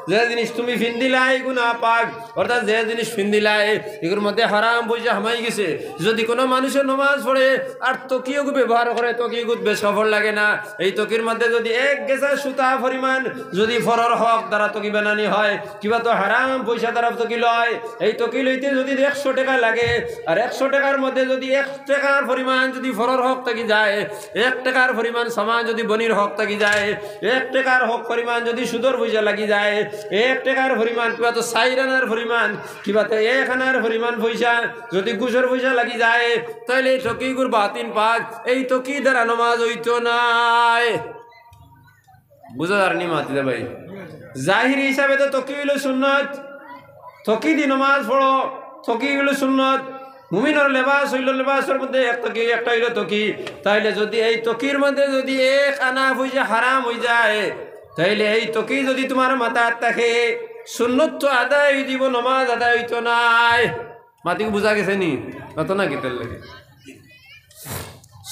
যে জিনিস তুমি ফিন্দিলাই গুনাহ পাক, অর্থাৎ যে জিনিস ফিন্দিলাই এগুলোর মধ্যে হারাম পয়সা হামাই গেছে। যদি কোনো মানুষের নমাজ পড়ে আর তকিয়গু ব্যবহার করে, তকিয়গুত বেশ সফল লাগে না। এই তকির মধ্যে যদি এক গেছা সুতা পরিমাণ যদি ফরর হক দ্বারা তকি বানানি হয়, কিবা তো হারাম পয়সা দ্বারা তকি লয়, এই তকি লইতে যদি 100 টাকা লাগে আর 100 টাকার মধ্যে যদি 1 টাকার পরিমাণ যদি ফরর হক থাকি যায়, 1 টাকার পরিমাণ সমান যদি বনির হক থাকি যায়, 1 টাকার হক পরিমাণ যদি সুদর পয়সা লাগি যায়, 1 টাকার পরিমাণ কিবা তো 4 আনার পরিমাণ কিবা তো 1 আনার পরিমাণ পয়সা যদি ঘুষের পয়সা লাগি যায়, তাহলে এই তকিগুর বাতিন পাক। এই তকি দ্বারা নমাজ হইতো নাই। বুঝা যায়নি মাতিদা ভাই? জাহিরি হিসাবে তো তকি হইল সুন্নত, তকি দি নমাজ পড়ো, তকি হইল সুন্নত। মুমিনের লেবাস হইল লেবাসের মধ্যে এক তকি, একটা হইল তকি। তাইলে যদি এই তকির মধ্যে যদি 1 আনা পয়সা হারাম হয়ে যায়, তাইলে এই তকি যদি তোমার মাথার থাকে সুন্নত তো আদায় দিব, নমাজ আদায় হইতো নাই। মাতিকে বুঝা গেছে নি? কত না কেতের লাগে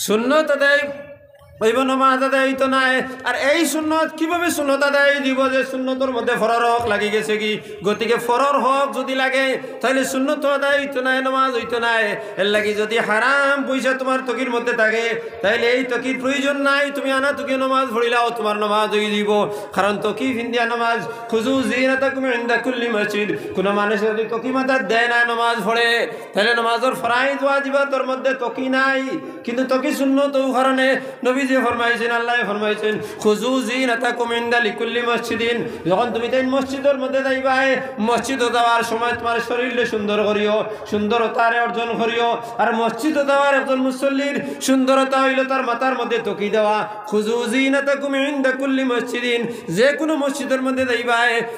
সুন্নত আদায় হইব, নমাজ আদায় হইতো নাই। আর এই সুন্নত কিভাবে সুন্নত আদায় দিব? যে সুন্নতর মধ্যে ফরর হক লাগি গেছে কি, গতিকে ফরর হক যদি লাগে তাহলে সুন্নত আদায় হইতো নাই, নমাজ হইতো নাই। এর লাগি যদি হারাম পয়সা তোমার তকির মধ্যে থাকে তাহলে এই তকির প্রয়োজন নাই, তুমি আনা তোকে নমাজ পড়িলাও তোমার নমাজ হয়ে দিব। কারণ তকি ফিন্দিয়া নমাজ খুজু জিনাতাকুম ইনদা কুল্লি মসজিদ। কোনো মানুষ যদি তকি মাথা দেয় না নমাজ পড়ে তাহলে নমাজের ফরাইজ ওয়াজিবাতের মধ্যে তকি নাই। কিন্তু তকি সুন্নত ও কারণে নবী যে ফরমাইছেন, আল্লাহ ফরমাইছেন খুজু জিনাতাকুম ইনদা লিকুল্লি মসজিদিন। যখন তুমি তাই মসজিদের মধ্যে যাইবা, মসজিদে যাওয়ার সময় তোমার শরীরে সুন্দর করিও, সুন্দরতার অর্জন করিও। আর মসজিদে যাওয়ার একজন মুসল্লির সুন্দরতা হইল তার মাথার মধ্যে তকি দেওয়া। খুজু জিনাতাকুম ইনদা কুল্লি মসজিদিন। যে কোনো মসজিদের মধ্যে যাইবা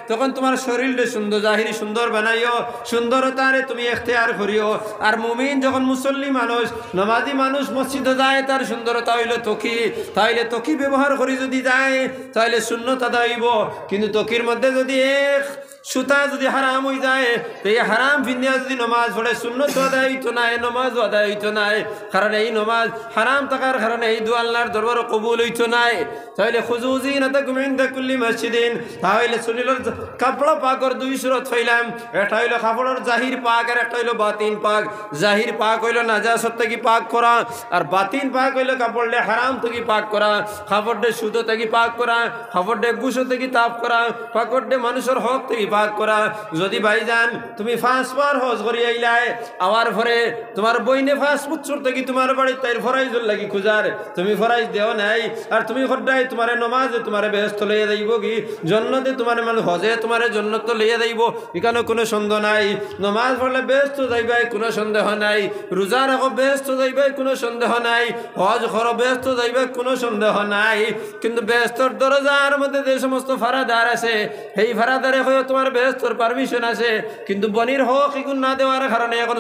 তখন তোমার শরীরে সুন্দর জাহিরি সুন্দর বানাইও, সুন্দরতারে তুমি এখতিয়ার করিও। আর মুমিন যখন মুসল্লি মানুষ নামাজি মানুষ মসজিদে যায় তার সুন্দরতা হইল তকি। তাইলে তকি ব্যবহার করি যদি যায় তাহলে সুন্নত আদায় হইব। কিন্তু তকির মধ্যে যদি এক সুতা যদি হারাম হয়ে যায়, তো এই হারাম ফিন্দিয়া যদি নমাজ পড়ে সুন্নত আদায় হইতো নাই, নমাজ আদায় হইতো নাই। কারণ এই নমাজ হারাম থাকার কারণে এই দোয়া আল্লাহর দরবারে কবুল হইতো নাই। তাহলে খুজু জিনাতাকুম ইনদা কুল্লি মসজিদিন। তাহলে শরীরের কাপড় পাকর 2 সুরত হইলাম। একটা হইল কাপড়ের জাহির পাক আর একটা হইল বাতিন পাক। জাহির পাক হইল নাজাসত থেকে পাক করা, আর বাতিন পাক হইল কাপড়ে হারাম থেকে পাক করা, কাপড়ে সুদ থেকে পাক করা, কাপড়ে গুশ থেকে তাপ করা, কাপড়ে মানুষের হক থেকে পাক করা। যদি ভাইজান তুমি 5 বার হজ করি আইলাই, আওয়ার পরে তোমার বইনে 5 বছর থেকে তোমার বাড়ি তাইর ফরাইজুল লাগি খুঁজার, তুমি ফরাইজ দেও নাই, আর তুমি খড্ডাই তোমার নমাজে তোমার ব্যস্ত লইয়া যাইব কি জন্নতে তোমার মানে হজে তোমার জন্নত লইয়া যাইব, এখানে কোনো সন্দেহ নাই। নমাজ পড়লে ব্যস্ত যাইবাই কোনো সন্দেহ নাই, রোজা রাখো ব্যস্ত যাইবাই কোনো সন্দেহ নাই, হজ করো ব্যস্ত যাইবাই কোনো সন্দেহ নাই। কিন্তু ব্যস্তর দরজার মধ্যে যে সমস্ত ফারাদার আছে সেই ফারাদারে হয়ে তোমার ব্যস্তর পারমিশন আছে, কিন্তু বনির হক এগুলো না দেওয়ার কারণে এখন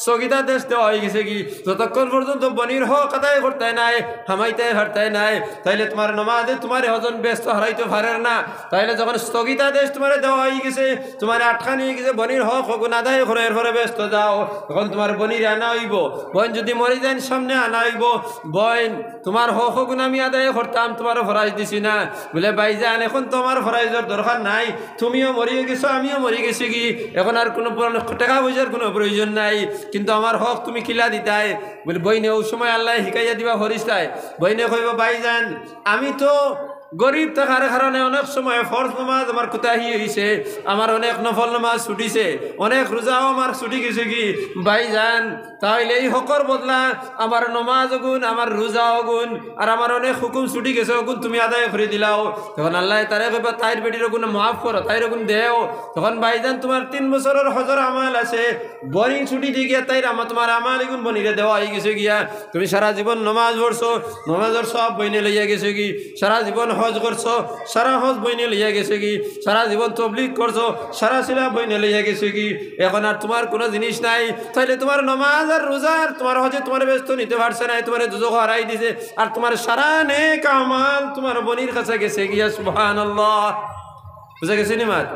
স্থগিতাদেশ দেওয়া হয়ে গেছে কি যতক্ষণ পর্যন্ত বনির হক আদায় করতে নাই, হামাইতে হারতে নাই, তাইলে তোমার নমাজে তোমার হজন ব্যস্ত হারাইতে পারে না। তাইলে যখন স্থগিতাদেশ তোমার দেওয়া হয়ে গেছে, তোমার আটকা নিয়ে গেছে, বনির হক হগুন আদায় করে এরপরে ব্যস্ত যাও, তখন তোমার বনির আনা হইব। বোন যদি মরে যান সামনে আনা হইব, বোন তোমার হক হগুন আমি আদায় করতাম, তোমার ফরাইজ দিছি না, বলে ভাইজান এখন তোমার ফরাইজের দরকার নাই, তুমিও মরিয়ে গেছো আমিও মরে গেছি কি, এখন আর কোনো টাকা পয়সার কোনো প্রয়োজন নাই, কিন্তু আমার হক তুমি কিলা দিতাই। বলে বইনে ওই সময় আল্লাহ শিকাইয়া দিবা হরিস্তায়, বইনে কইব ভাইজান আমি তো গরিব থাকার কারণে অনেক সময় ফরজ নামাজ আমার কোথাহি হয়েছে, আমার অনেক নফল নামাজ ছুটিছে, অনেক রোজাও আমার ছুটি গেছে কি ভাইজান। তাহলে এই হকর বদলা আমার নমাজ গুণ, আমার রোজাও গুণ, আর আমার অনেক হুকুম ছুটি গেছে গুণ তুমি আদায় করে দিলাও। তখন আল্লাহ তারে কইবা তাইর বেটির গুণ মাফ করো, তাইর গুণ দেও। তখন ভাইজান তোমার 3 বছরের হজর আমাল আছে, বোরিং ছুটি দিয়ে গিয়া তাইর তোমার আমাল গুণ বনিরে দেওয়া হয়ে গেছে গিয়া। তুমি সারা জীবন নমাজ পড়ছো, নমাজের সব বইনে লইয়া গেছে কি। সারা জীবন হজ করছো, সারা হজ বইনে লইয়া গেছে কি। সারা জীবন তবলিগ করছো, সারা সিলা বইনে লইয়া গেছে কি। এখন আর তোমার কোনো জিনিস নাই। তাহলে তোমার নমাজ আর রোজা আর তোমার হজে তোমার ব্যস্ত নিতে পারছে না, তোমার দুজক হারাই দিছে। আর তোমার সারা নেক আমাল তোমার বনির কাছে গেছে গিয়া। সুবহানাল্লাহ, বুঝা গেছে নি মাত?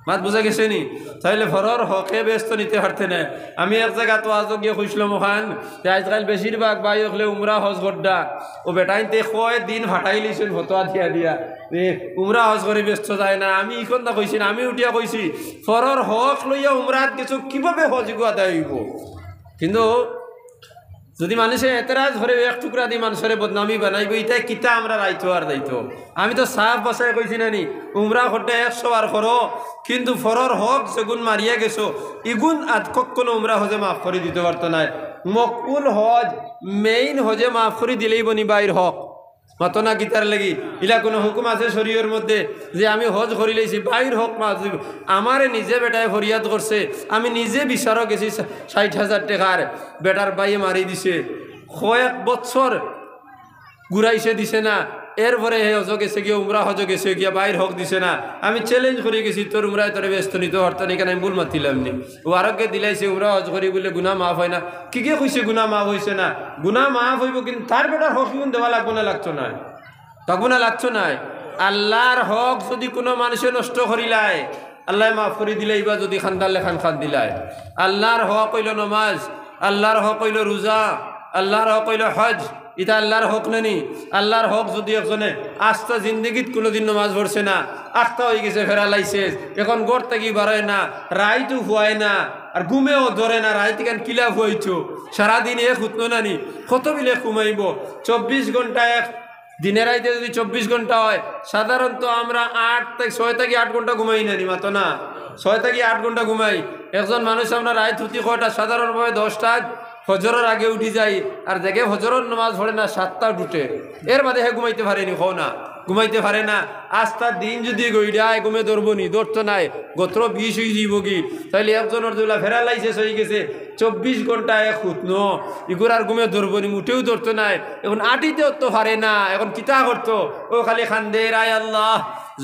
মাত বুঝা গেছে নি? তাহলে ফরর হকে ব্যস্ত নিতে পারতে না। আমি এক জায়গা তো আজ গিয়ে খুঁজলাম ওখান যে আজকাল বেশিরভাগ বাই হলে উমরা হজ গড্ডা ও বেটাইতে কয় দিন ফাটাই লিছেন ফতোয়া দিয়া দিয়া উমরা হজ করে ব্যস্ত যায় না। আমি ইখন না কইছি না, আমি উঠিয়া কইছি ফরর হক লইয়া উমরাত কিছু কিভাবে হজ আদায় হইব। কিন্তু যদি মানুষে এতরাজ ধরে এক টুকরা দিয়ে মানুষের বদনামি বানাইব, এটাই কিতা আমরা রাইতো আর দায়িত্ব। আমি তো সাফ বাসায় কইছি না নি উমরা করতে 100 বার করো, কিন্তু ফরর হক যেগুন মারিয়া গেছো ইগুন আজ কখনো উমরা হজে মাফ করে দিতে পারতো না। মকবুল হজ মেইন হজে মাফ করে দিলেই বনি বাইর হক মাতো না গীতার লাগি। ইলা কোনো হুকুম আছে শরীয়র মধ্যে যে আমি হজ করি লাইছি বাইর হক মাফ দিব? আমারে নিজে বেটায় ফরিয়াদ করছে, আমি নিজে বিচারক গেছি 60,000 টাকার, বেটার বাইয়ে মারি দিছে, কয়েক বছর ঘুরাইছে দিছে না, এরপরে হে হজ গেছে গিয়ে উমরা হজ গেছে গিয়া বাইর হক দিছে না। আমি চ্যালেঞ্জ করে গেছি তোর উমরায় তোরে ব্যস্ত নিতে হরতো না, কেন আমি ভুল মাতিলাম নি। ও আরোগ্য দিলাইছে উমরা হজ করি বলে গুনাহ মাফ হয় না। কি কে কইছে গুনাহ মাফ হয়েছে না? গুনাহ মাফ হইব, কিন্তু তার বেটার হক গুণ দেওয়া লাগবো না, লাগতো না, তখন না লাগতো না। আল্লাহর হক যদি কোনো মানুষে নষ্ট করিলায় আল্লাহ মাফ করে দিলাই, বা যদি খানদার লেখান খান দিলায়। আল্লাহর হক হইল নমাজ, আল্লাহর হক হইল রোজা, আল্লাহর হক হইল হজ, এটা আল্লাহর হক নেনি। আল্লাহর হক যদি একজনে আস্থা জিন্দগিত কোনোদিন নমাজ পড়ছে না, আস্থা হয়ে গেছে ফেরালাইছে, এখন গড় থেকে বাড়ায় না, রাইতো হুয়ায় না, আর ঘুমেও ধরে না, রাইতে কেন কিলা হুয়াইছো, সারাদিন এক হুতনো নানি কত বিলে ঘুমাইব। 24 ঘন্টা এক দিনের রাইতে যদি 24 ঘন্টা হয়, সাধারণত আমরা 6 থেকে 8 ঘন্টা ঘুমাই নানি মাতো না, 6 থেকে 8 ঘন্টা ঘুমাই। একজন মানুষ আমরা রায় থুতি কয়টা? সাধারণভাবে 10টা হজরের আগে উঠি যাই, আর দেখে হজরের নামাজ পড়ে না 7টা উঠে, এর বাদে হে ঘুমাইতে পারেনি, কও না ঘুমাইতে পারে না। আস্তার দিন যদি গইডায় ঘুমে ধরবনি, ধরতো নাই, গোত্র 20 হয়ে যাইব কি। তাইলে একজনের দুলা ফেরা লাইসেন্স হয়ে গেছে, 24 ঘন্টা এক হুতন ইগুর আর ঘুমে ধরবনি, মুঠেও ধরতো নাই। এখন আটিতেও তো পারে না, এখন কিতা করতো? ও খালি খান্দে, রায় আল্লাহ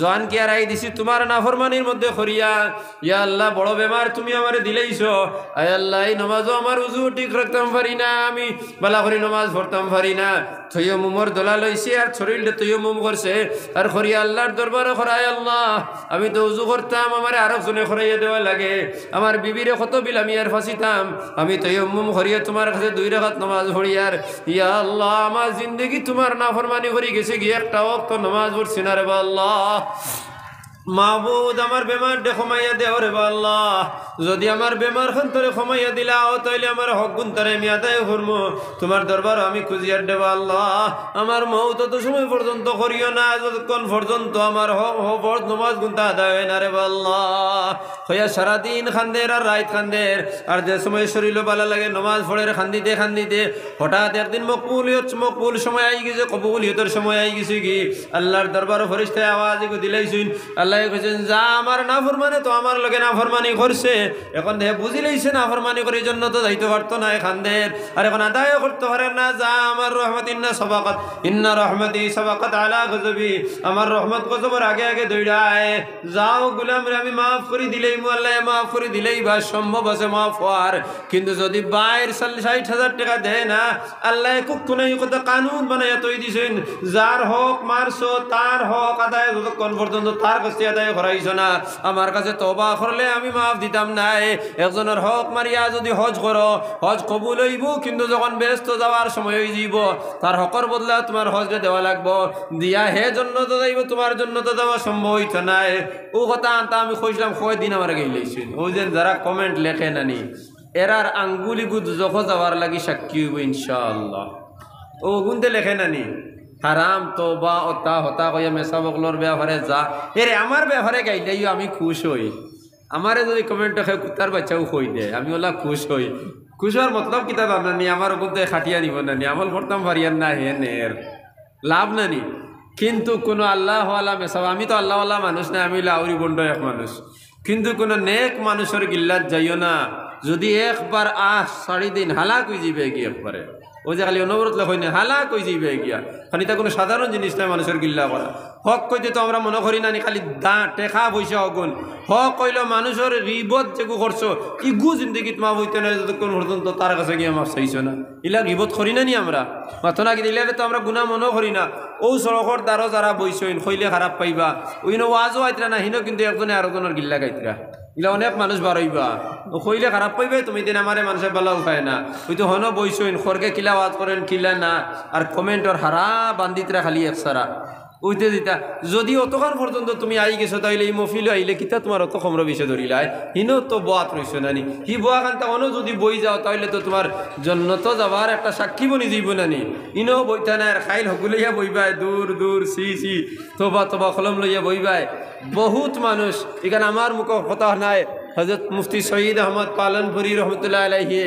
জোয়ান কি আর আই দিছি তোমার নাফরমানির মধ্যে করিয়া, ইয়া আল্লাহ বড় বেমার তুমি আমারে দিলেইছ, আয় আল্লাহ এই নমাজও আমার উজু ঠিক রাখতাম পারি না, আমি বালা করে নমাজ পড়তাম পারি না, থইও মুমর দোলা লইছে আর শরীরটা তৈও মুম করছে, আর করিয়া আল্লাহর দরবারে খরায় আল্লাহ আমি তো উজু করতাম, আমার আরেকজনে খরাইয়া দেওয়া লাগে, আমার বিবিরে কত বিল আমি আর ফাঁসিতাম, আমি তৈও মুম করিয়া তোমার কাছে 2 রাকাত নমাজ পড়িয়ার, ইয়া আল্লাহ আমার জিন্দগি তোমার নাফরমানি করে গেছে গিয়ে একটা ওয়াক্ত নমাজ পড়ছি না রে আল্লাহ। মাহবুদ আমার বেমার দে ক্ষমাইয়া দেও রে আল্লাহ, যদি আমার বেমার খান তোরে ক্ষমাইয়া দিলাও তাইলে আমার হক গুণ তারে আমি আদায় করবো, তোমার দরবার আমি খুঁজিয়ার দেব আল্লাহ। আমার মৌত তো সময় পর্যন্ত করিও না, যতক্ষণ পর্যন্ত আমার হক নমাজ গুণটা আদায় হয় না রে আল্লাহ। হইয়া সারাদিন খান্দের আর রাত খান্দের, আর যে সময় শরীর ভালো লাগে নমাজ পড়ে খান্দিতে খান্দিতে হঠাৎ একদিন মকবুল সময় আই গেছে, কবুলিয়তের সময় আই গেছে কি, আল্লাহর দরবার ফেরেশতায় আওয়াজ দিলাইছুন, আল্লাহ কইছেন যা আমার নাফরমানে তো আমার লগে নাফরমানি করছে, এখন দেহে বুঝি লইছে নাফরমানি করে জন্য তো যাইতে পারতো না খান্দের, আর এখন আদায় করতে পারে না, যা আমার রহমত ইন্না রহমতি সাবাকাত আলা গজবি, আমার রহমত গজবের আগে আগে দৌড়ায়, যাও গুলাম রে আমি মাফ করে দিলেই আল্লাহ মাফ করে দিলেই বা সম্ভব আছে মাফ হওয়ার, কিন্তু যদি বাইর 60,000 টাকা দেয় না, আল্লাহ কখনো এই কথা কানুন বানাইয়া তৈরি দিছেন, যার হক মারছো তার হক আদায় যতক্ষণ পর্যন্ত তার কাছে আদায় করাইছো না, আমার কাছে তওবা করলে আমি মাফ দিতাম নাই। একজনের হক মারিয়া যদি হজ করো, হজ কবুল হইব, কিন্তু যখন ব্যস্ত যাওয়ার সময় হয়ে যাইব, তার হকর বদলা তোমার হজটা দেওয়া লাগবো, দিয়া হে জন্য তো যাইব, তোমার জন্য তো দেওয়া সম্ভব হইতো নাই। ও কথা আনতা আমি কইছিলাম কয়দিন আমার গেইলেছেন, ও যে যারা কমেন্ট লেখে নানি এরার আঙ্গুলি গুদ যখন যাওয়ার লাগি সাক্ষী হইব ইনশাআল্লাহ, ও গুনতে লেখে নানি হারাম তওবা অতা হতা কইয়া মেসা বকলর ব্যাপারে যা এরে আমার ব্যাপারে গাইলেই আমি খুশ হই। আমারে যদি কমেন্ট হয় কুত্তার বাচ্চাও কই দে আমি ওলা খুশ হই। খুশ হওয়ার মতলব কিতা জানানি আমার ওগুলো খাটিয়া নিব নানি আমল করতাম পারিয়ান না হে নের লাভ নানি। কিন্তু কোনো আল্লাহওয়ালা মেসাব আমি তো আল্লাহওয়ালা মানুষ না, আমি লাউরি বন্ড এক মানুষ। কিন্তু কোনো নেক মানুষের গিল্লাত যাইও না, যদি একবার সারি দিন হালাক হয়ে যাবে গিয়ে একবারে ও যে খালি অনবরত লেখই না হালাক হয়ে যাবে গিয়া। খালি তা কোনো সাধারণ জিনিস নয় মানুষের গিল্লা করা। হক কইতে তো আমরা মনে করি না নি খালি টেকা পয়সা অগুন। হক কইল মানুষের রিবত যেগু করছো ইগু জিন্দগিত মা বইতে না যতক্ষণ পর্যন্ত তার কাছে গিয়ে মাফ চাইছো না ইলা রিবত করি না নি আমরা মাথো না কিন্তু ইলারে তো আমরা গুণা মনে করি না। ও সড়কর দ্বারও যারা বইসইন কইলে খারাপ পাইবা ওইন ওয়াজও আইতরা না হিনো কিন্তু একজনে আরেকজনের গিল্লা গাইতরা ইলা অনেক মানুষ বারইবা ও কইলে খারাপ পাইবে তুমি দিন আমারে মানুষের বেলা উঠায় না ওই তো হনো বইসইন খরকে কিলা ওয়াজ করেন কিলা না আর কমেন্টর হারা বান্দিতরা খালি একসারা ওইতে দিতা যদি অতক্ষণ পর্যন্ত তুমি আই গেছো তাইলে এই মফিল আইলে কিতা তোমার অত কমর বিষে ধরিলাই হিনো তো বোয়াত রইছো নানি হি বোয়া খান তখনও যদি বই যাও তাইলে তো তোমার জন্নত যাবার একটা সাক্ষী বনি যাইব নানি ইনো বইতা না আর খাইল হকুলইয়া বইবাই দূর দূর সি তোবা তোবা কলম লইয়া বইবাই বহুত মানুষ এখানে আমার মুখ কথা নাই। হজরত মুফতি সঈদ আহমদ পালনপুরি রহমতুল্লাহ আলাইহি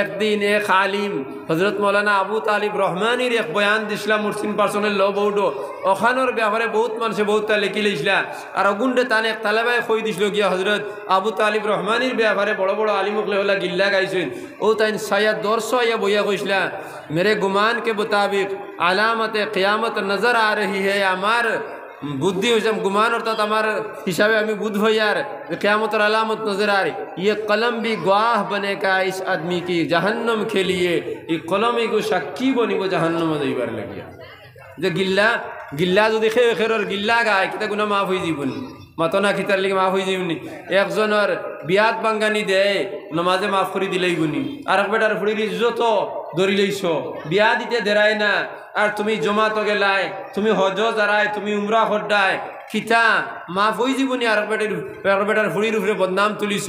একদিন এক আলিম হজরত মৌলানা আবু তালিব রহমানির এক বয়ান দিছিলাম মুসলিম পার্সনের ল বৌডো ওখানোর ব্যাপারে বহুত মানুষে বহুতটা লেখি লইছিলা আর অগুন্ডে তানে এক তালেবাই কই দিছিল গিয়া হজরত আবু তালিব রহমানির ব্যাপারে বড় বড় আলিমকলে হলা গিল্লা গাইছেন ও তাই সায়া দর্শ আইয়া বইয়া কইসলা মেরে গুমান के मुताबिक আলামতে কিয়ামত নজর आ रही है। আমার बुद्धि गुमान अर्थात हमार हिसाबे हमें बुद्ध हो यार क़यामत और अलामत नजर आ रही। ये कलम भी गवाह बनेगा इस आदमी की जहन्नम के लिए। ये कलम को साक्षी बनी वो जहन्नम दईबार लगिया जो गिल्ला गिल्ला जो देखे खेर और गिल्ला गाय किता गुना माफ हो जीवनी মাতনা খিতার লিগে মাফ হয়ে যাবনি। একজনের বিয়াত বাঙ্গানি দেয় নমাজে মাফ করে দিলেই গুনি আর এক বেটার ফুড়ির ইজ্জত ধরি লইছ বিয়া দিতে দেরায় না আর তুমি জমা তো গেলাই তুমি হজ যারায় তুমি উমরা হড্ডায় খিতা মাফ হয়ে যাবনি। আর এক বেটার ফুড়ির উপরে বদনাম তুলিছ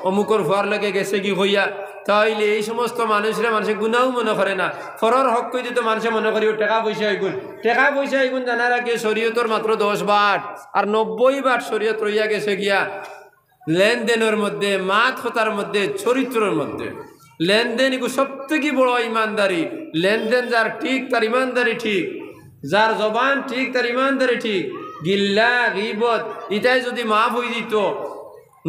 অমুকর ফুয়ার লগে গেছে কি হইয়া তাইলে এই সমস্ত মানুষরা মানুষের গুণাও মনে করে না। ফরর হক কই দিতে মানুষে মনে করি ও টাকা পয়সা এগুন টাকা পয়সা এগুন জানার আগে শরীয়তর মাত্র 10 বার আর 90 বার শরীয়ত রইয়া গেছে গিয়া লেনদেনের মধ্যে মাত হতার মধ্যে চরিত্রের মধ্যে। লেনদেন এগু সব থেকে বড় ইমানদারি। লেনদেন যার ঠিক তার ইমানদারি ঠিক, যার জবান ঠিক তার ইমানদারি ঠিক। গিল্লা গীবত ইটাই যদি মাফ হয়ে দিত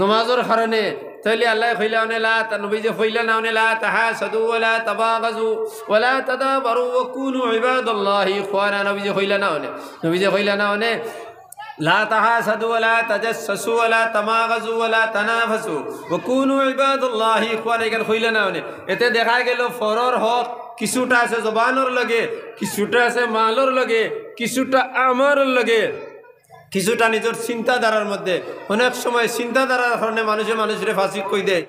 নমাজের কারণে তাহলে আল্লাহ কইলা লা নবী যে কইলা না লা তাহাসাদু ওয়ালা তাবাগাজু ওয়ালা তাদাবারু ওয়া কুনু ইবাদাল্লাহি ইখওয়ানা নবী যে কইলা না নবী যে কইলা না লা তাহাসাদু ওয়ালা তাজাসসু ওয়ালা তামাগাজু ওয়ালা তানাফাসু ওয়া কুনু ইবাদাল্লাহি ইখওয়ানা এখানে কইলা না এতে দেখা গেল ফরর হক কিছুটা আছে জবানের লগে কিছুটা আছে মালর লগে কিছুটা আমারর লগে কিছুটা নিজের চিন্তাধারার মধ্যে। অনেক সময় চিন্তাধারার কারণে মানুষের ফাঁসি কই দেয়।